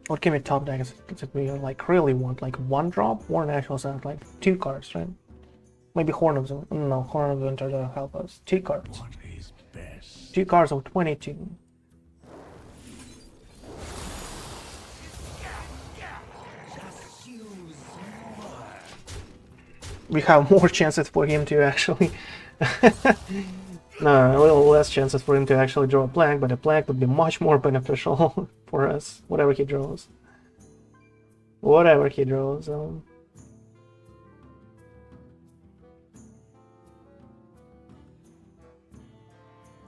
what can be top deck is that we like really want like 1 drop or an actual set, like 2 cards, right? Maybe Horn of the no, Horn of the Winter to help us. 2 cards. What is best? 2 cards of 22. We have more chances for him to actually no, a little less chances for him to actually draw a plank, but a plank would be much more beneficial for us, whatever he draws. Whatever he draws.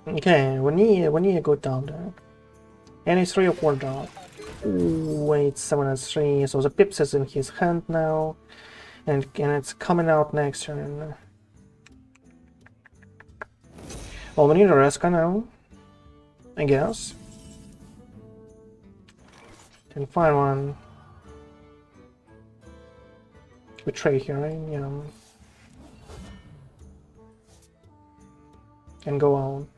Okay, we need a good down there. Any 3 or 4 drop. Ooh, wait, 7 and 3. So the pips is in his hand now, and it's coming out next turn. Well, we need a Reska now, I guess. Can find one. We trade here, right? Yeah. And go on.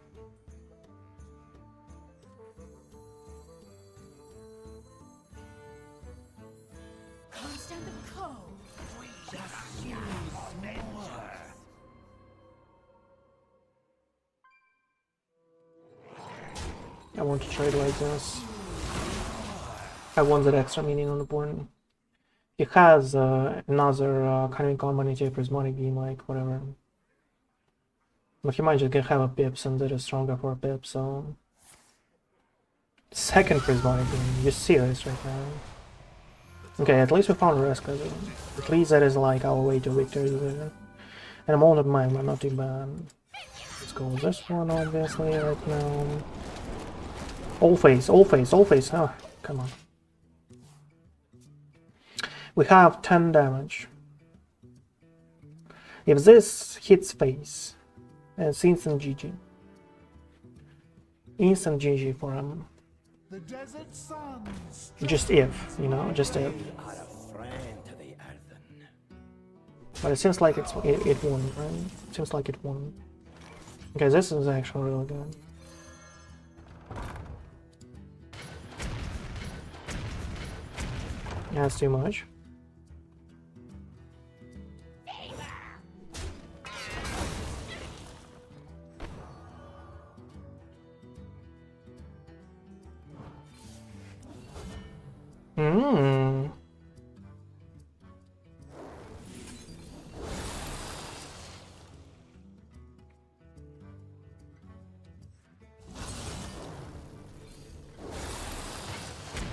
Can't stand the cold. I want to trade like this. I want that extra meaning on the board. He has another kind of combination prismatic beam, like whatever. But he might just have a pips and that is stronger for a pip, so. Second prismatic beam, you see this right now. Okay, at least we found a rescue. At least that is like our way to victory there. And I'm all at mine, but not too bad. Let's go with this one obviously right now. All face, all face, all face. Oh, come on. We have 10 damage. If this hits face, it's instant GG. Instant GG for him. The desert sun. Just if, you know, just if. Are a friend to the earthen. But it seems like it won, right? It seems like it won. Okay, this is actually really good. That's too much. Hmm.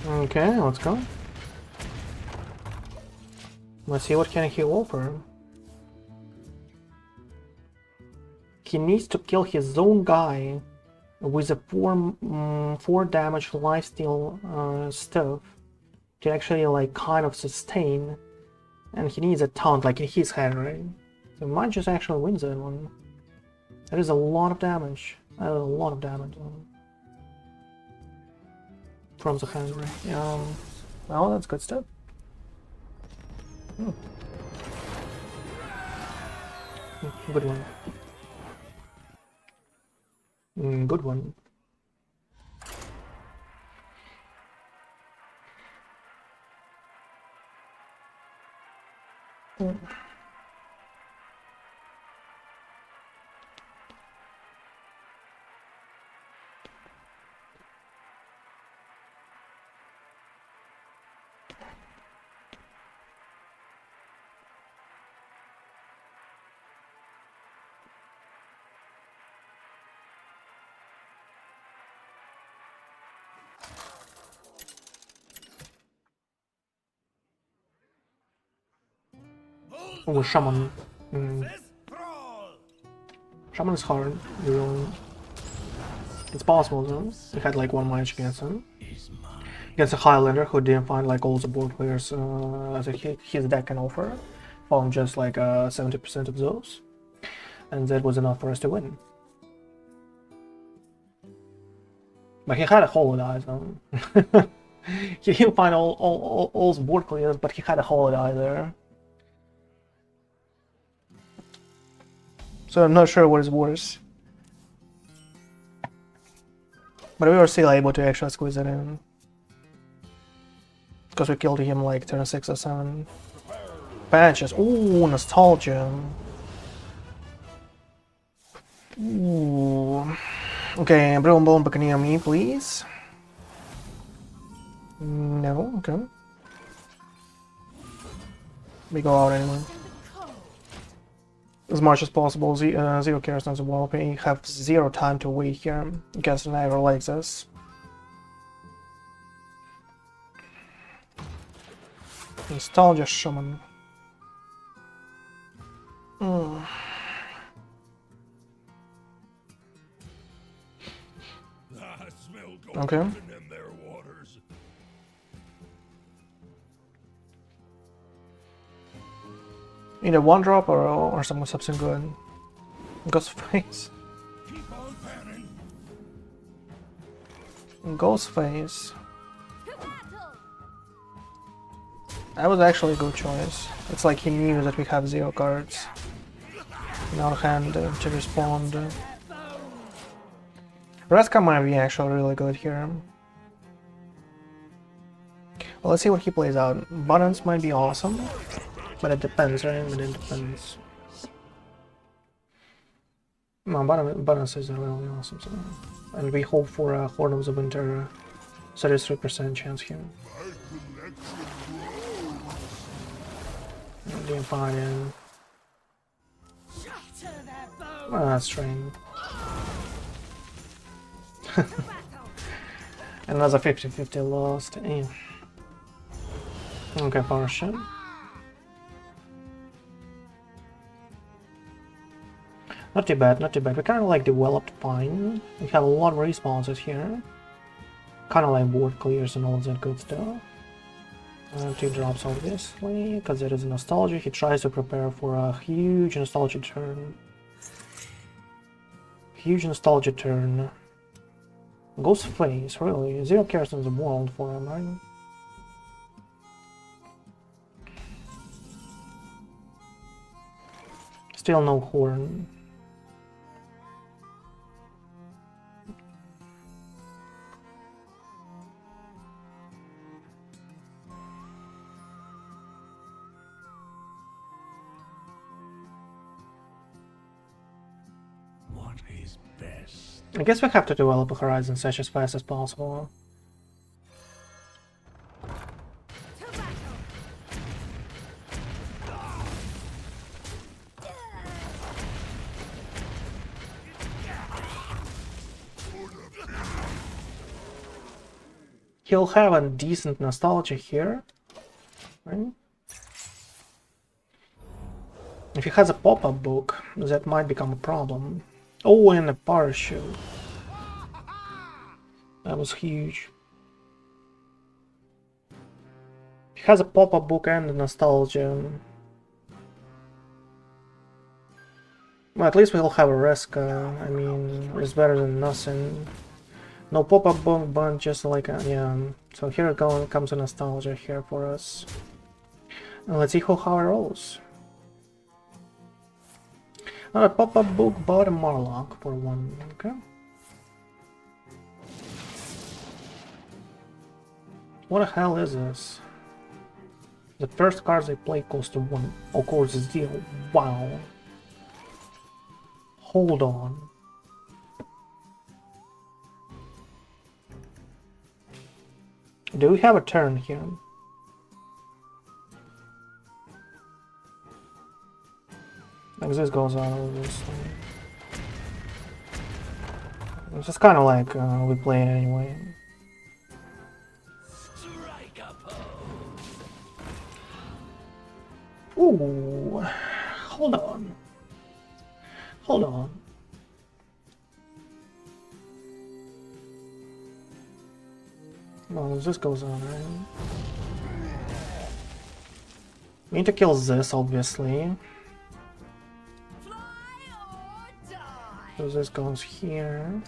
Okay, let's go. Let's see what can he offer. He needs to kill his own guy with a 4 damage lifesteal stuff to actually like kind of sustain, and he needs a taunt like in his head, right? So might just actually wins that one. That is a lot of damage. That is a lot of damage from the hand, right? Well, that's good stuff. Good one. Good one. Oh, Shaman. Shaman is hard. It's possible though. We had like 1 match against him. Against a Highlander who didn't find like all the board players that his deck can offer. Found just like 70% of those. And that was enough for us to win. But he had a Holiday though. He didn't find all the board players, but he had a Holiday there. So I'm not sure what is worse. But we were still able to actually squeeze it in. Because we killed him like turn 6 or 7. Patches. Ooh, nostalgia. Ooh. Okay, Brilliant Bone back near me, please. No, okay. We go out anyway. As much as possible, zero cares on the wall. We have 0 time to wait here against an aggro like this. Nostalgia Shaman. Okay. Either 1 drop or something good. Ghostface. Ghostface. That was actually a good choice. It's like he knew that we have 0 cards in our hand to respond. Reska might be actually really good here. Well, let's see what he plays out. Buttons might be awesome, but it depends, right? But it depends. No, Buttons is really awesome. So. And we hope for a Horn of the Winter 33% chance here. Didn't find him. Oh, that's strange. Another 50-50 lost. Okay, power shot. Not too bad, not too bad. We kind of like developed fine. We have a lot of responses here. Kind of like board clears and all that good stuff. 2 drops obviously, because there is nostalgia. He tries to prepare for a huge nostalgia turn. Huge nostalgia turn. Ghostface, really? 0 cares in the world for him, right? Still no horn. What is best? I guess we have to develop a Horizon Search as fast as possible. To battle. He'll have a decent nostalgia here, right? If he has a pop-up book, that might become a problem. Oh, and a parachute. That was huge. He has a pop-up book and a nostalgia. Well, at least we'll have a Reska. I mean, it's better than nothing. No pop-up book, but just like a, yeah. So here comes a nostalgia here for us. And let's see how it rolls. Not a pop-up book, but a Marlock for one. Okay. What the hell is this? The first cards I play cost 1. Of course, it's deal. Wow. Hold on. Do we have a turn here? Like this goes on over this thing. It's just kind of like we play it anyway. Strike a pose. Ooh, hold on. Hold on. Well, this goes on, right? Need to kill this, obviously. Fly or die. So this goes here.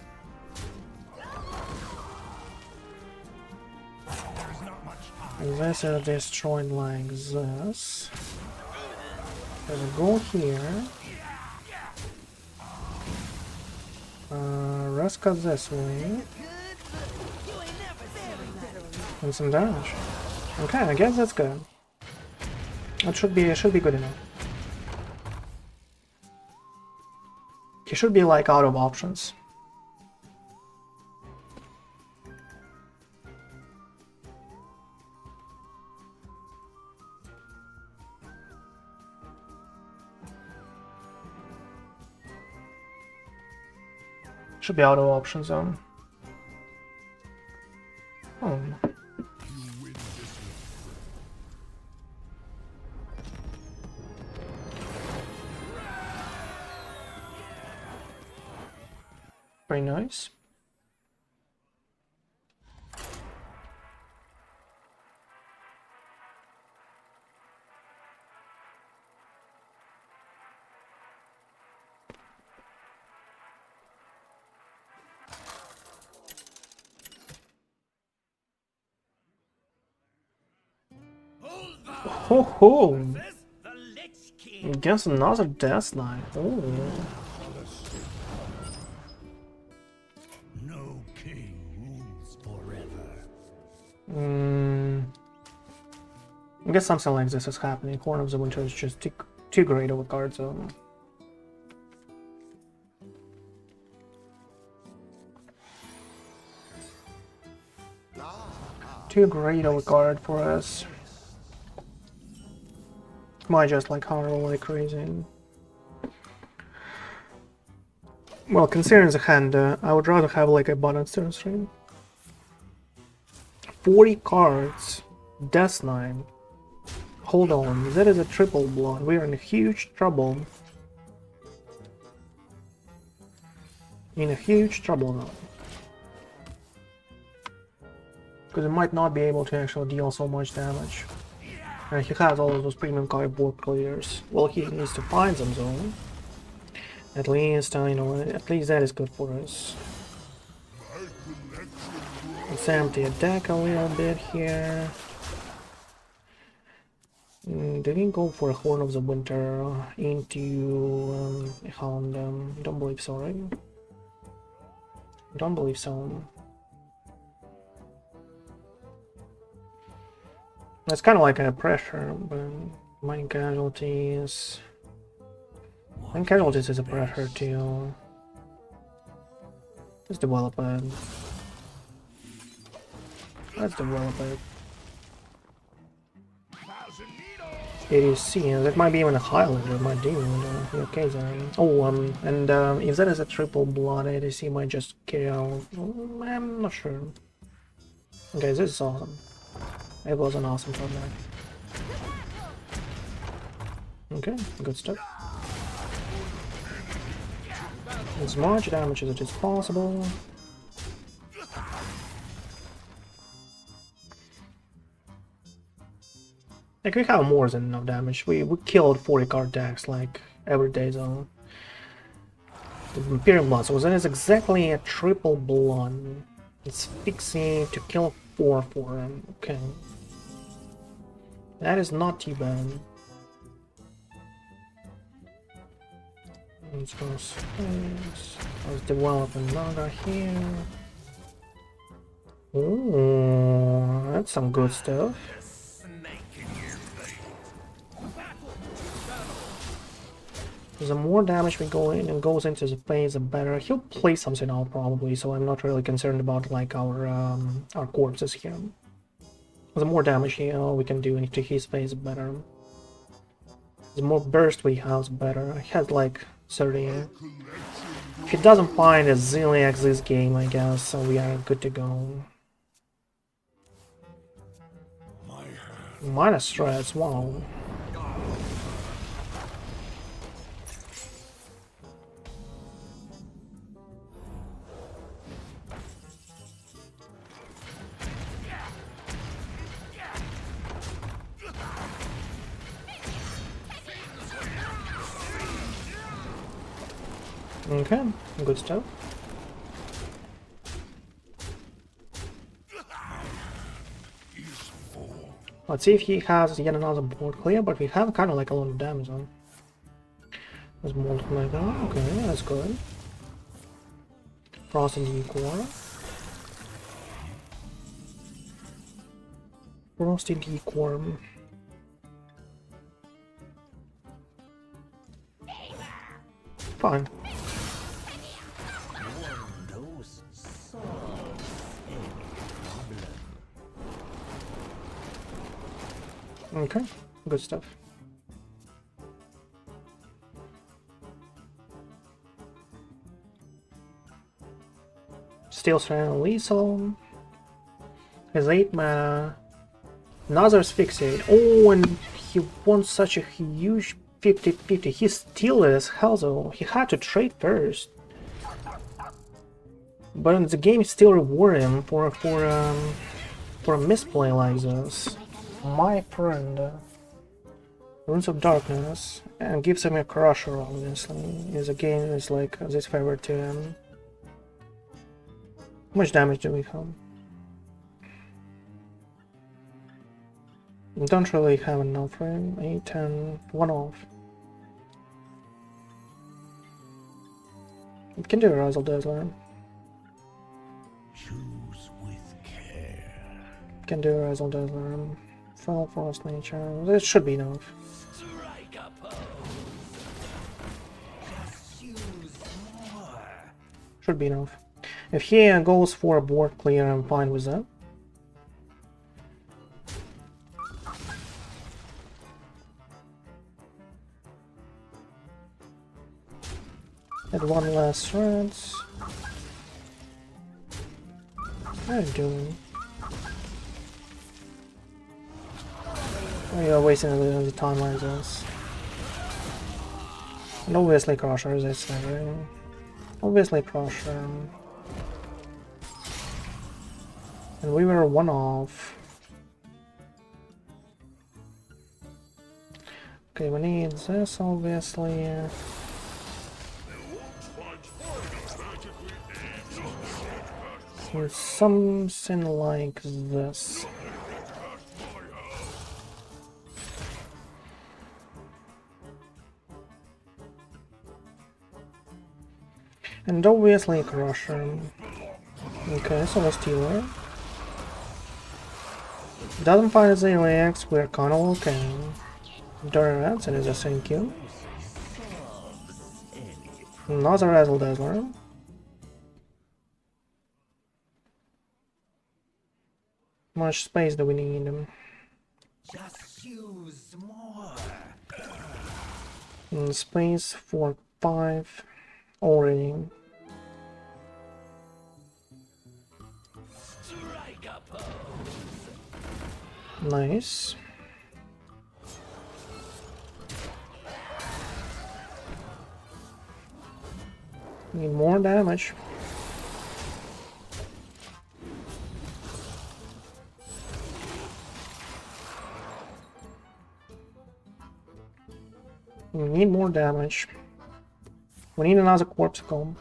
And this is destroyed like this. There's a go here. Reska this way. And some damage. Okay, I guess that's good. That should be good enough. He should be like out of options. Should be out of option zone. Oh. Very nice. Ho ho! The Lich King. Guess another Death Knight. Oh. No king rules forever. I guess something like this is happening. Horn of the Winter is just too great of a card, so. Too great of a card for us. Might just like horror like crazy. Well, considering the hand, I would rather have like a Buttons turn stream. 40 cards, Death Knight. Hold on, that is a triple blood. We are in huge trouble. In a huge trouble now. Because it might not be able to actually deal so much damage. And he has all of those premium clipboard clears. Well, he needs to find them though. At least, you know, at least that is good for us. Let's empty a deck a little bit here. They can go for a Horn of the Winter into a Hound. Don't believe so, right? Don't believe so. It's kind of like a pressure, but Mind Casualties. Mind Casualties is a pressure too. Let's develop it. Let's develop it. ADC, that might be even a Highlander, might do okay then. Oh, and if that is a triple blood, ADC might just carry out. I'm not sure. Okay, this is awesome. It was an awesome turn. Okay, good stuff. As much damage as it is possible. Like, we have more than enough damage. We killed 40 card decks like every day zone. The Imperial Blood, so that is exactly a triple blood. It's fixing to kill 4 for him. Okay. That is not too bad. Let's go space. Let's develop another here. Ooh, that's some good stuff. The more damage we go in and goes into the phase, the better. He'll play something out probably, so I'm not really concerned about like our corpses here. The more damage we can do into his phase, the better. The more burst we have, the better. He has like 30. If he doesn't find a Ziliax this game, I guess, so we are good to go. Minus stress, wow. Okay, good stuff. Let's see if he has yet another board clear, but we have kind of like a lot of damage on. There's multiple mega. Okay, that's good. Frost and Decor. Frosty Decor. Fine. Okay, good stuff. Steel Strand Lethal. Has 8 mana. Another's Fixate. Oh, and he wants such a huge 50-50. He still is hell though. He had to trade first. But the game still reward him for a misplay like this. My friend. Runes of Darkness. And gives him a Crusher, obviously. His game is like this favorite to him. How much damage do we have? We don't really have enough, right? 8, 10, 1 off. We can do a Razzle Dazzler. Choose with care. Can do a Razzle Dazzler. Fell Frost Nature. It should be enough. Strike a pose. Should be enough. If he goes for a board clear, I'm fine with that. Add 1 last threads. What are you doing? Oh, you're wasting the time like this. And obviously Crusher is this thing, right? Obviously Crusher. And we were 1 off. Okay, we need this obviously. Or something like this. And obviously Crusher. Okay, so let's steal. Doesn't find his AAEX, we're kinda okay. During Ransom is a thank you. Another Razzle Dazzler. How much space do we need? Just use more. Space for 5 already. Nice. Need more damage. We need more damage. We need another corpse comb.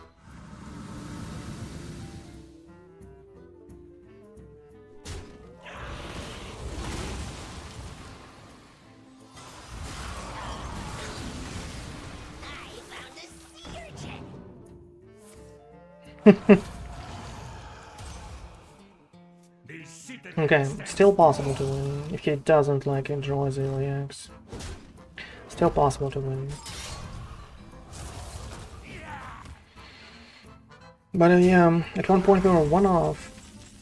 Okay, still possible to win if he doesn't like enjoy the AAEX. Still possible to win. But yeah, at one point we were one off.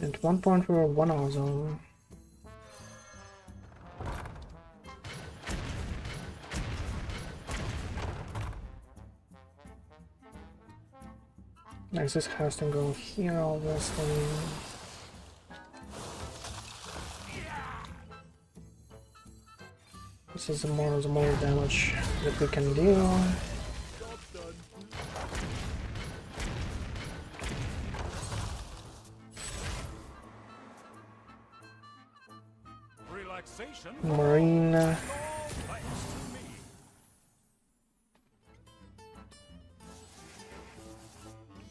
At one point we were one off zone. Next this has to go here obviously. This is the more damage that we can deal. Relaxation. Marine.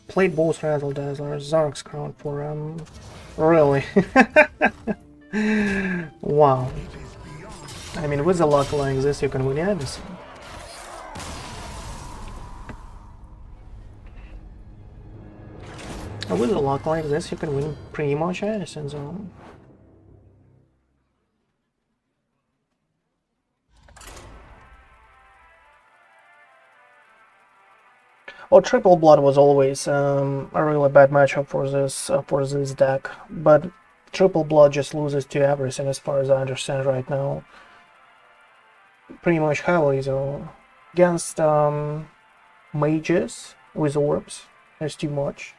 Played both Razzle Dazzler, Zark's Crown for really? Wow. I mean, with a luck like this, you can win Edison. With a luck like this, you can win pretty much Edison zone. Well, Triple Blood was always a really bad matchup for this deck, but Triple Blood just loses to everything as far as I understand right now. Pretty much heavily though. Against mages with orbs, there's too much.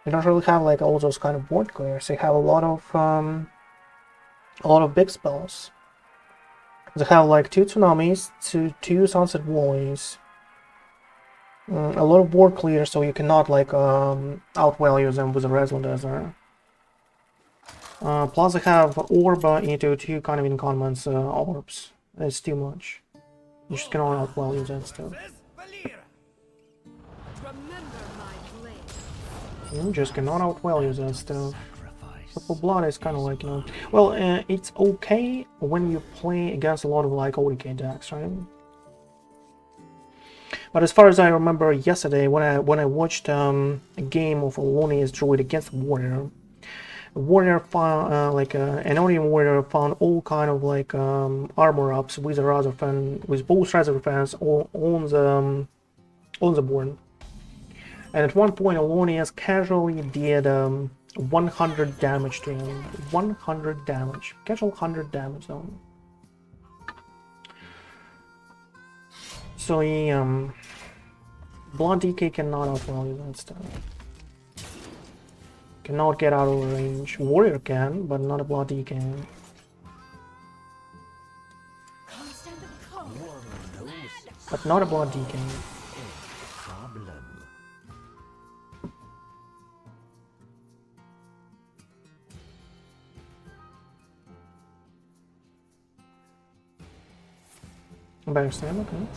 They don't really have like all those kind of board clears. They have a lot of big spells. They have like 2 tsunamis, two sunset volleys, a lot of board clear, so you cannot like outvalue them with a Razzle Dazzler. Plus they have orb into 2 kind of incommons orbs. It's too much. You just cannot outvalue that stuff. You just cannot outvalue that stuff. Triple Blood is kind of like, you know, well, it's okay when you play against a lot of like ODK decks, right? But as far as I remember yesterday, when I watched a game of Alonia's Druid against Warrior, Warrior found an Onion Warrior found all kind of like armor ups with a Razorfan, with both Razorfans on the board. And at one point, Alonia's casually did 100 damage to him. 100 damage. Casual 100 damage though. So he Blood DK cannot outvalue that stuff. Cannot get out of range. Warrior can, but not a Blood DK. But not a Blood DK. Backstab, okay.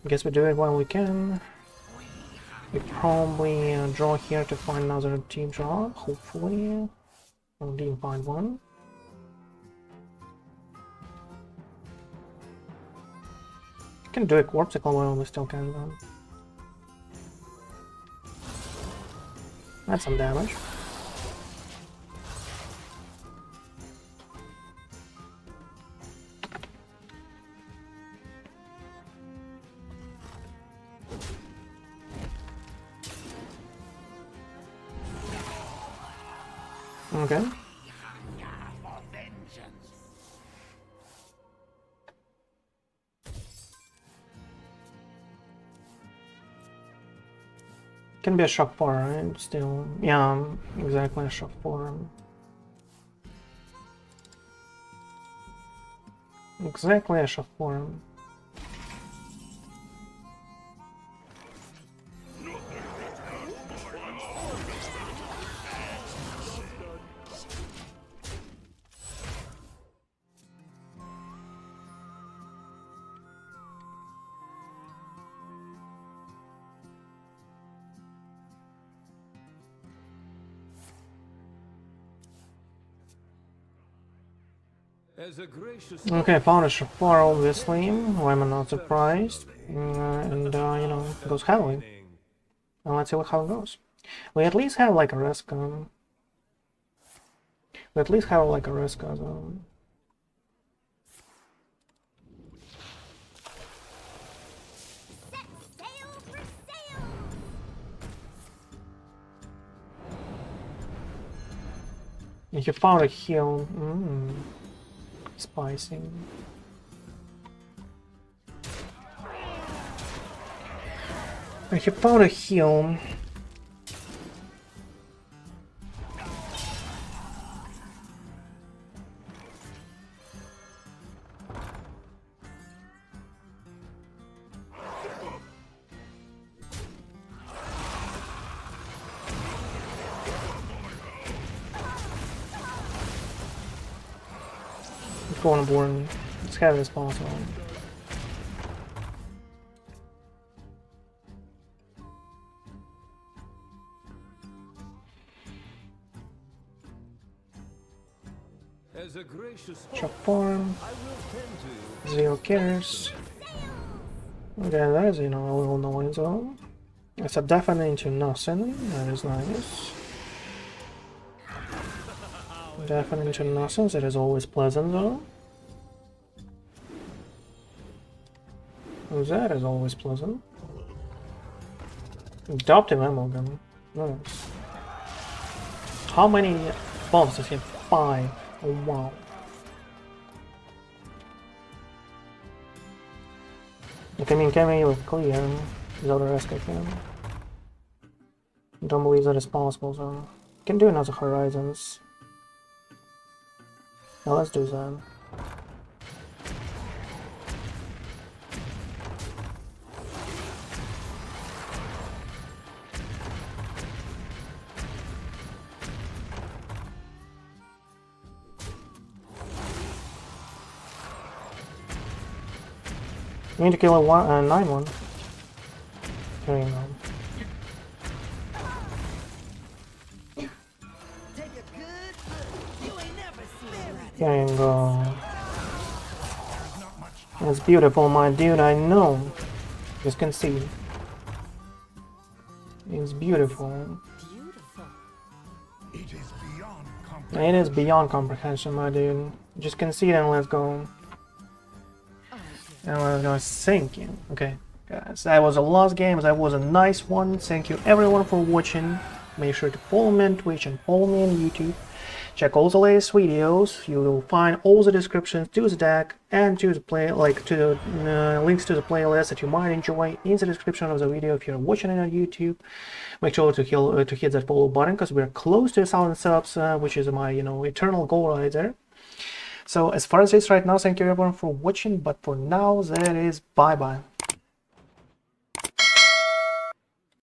Guess we do it while we can. We probably draw here to find another team draw, hopefully. Or didn't find one. Can do a corpsicle while we still can though. That's some damage. Okay. Can be a shock 4, right? Still, yeah, exactly a shock 4. Exactly a shock 4. Okay, found a shock 4, obviously. Why am I not surprised? And you know, it goes heavily. And let's see how it goes. We at least have like a risk. We at least have like a risk. If you found a heal, spicy. If you found a heal. Going aboard as heavy as possible. Shock form. 0 cares. Okay, that is, you know, a little annoying though. It's a definite into nothing. That is nice. Definite into nothing. That is always pleasant though. That is always pleasant. Adoptive ammo gun. Nice. How many bombs does he have? 5. Oh wow. Look, I mean, can we clear without a risk? I can. Don't believe that is possible, so can do another Horizons. Now let's do that. You need to kill a 9-1. There you go. There you go. That's beautiful, my dude, I know. Just can see. It's beautiful. It is beyond comprehension, my dude. Just concede and let's go. And we're gonna thank you. Okay, guys, that was a last game. That was a nice one. Thank you everyone for watching. Make sure to follow me on Twitch and follow me on YouTube. Check all the latest videos. You will find all the descriptions to the deck and to the links to the playlist that you might enjoy in the description of the video if you're watching it on YouTube. Make sure to hit that follow button because we're close to 1,000 subs, which is my eternal goal right there. So as far as this right now, thank you everyone for watching, but for now that is bye bye.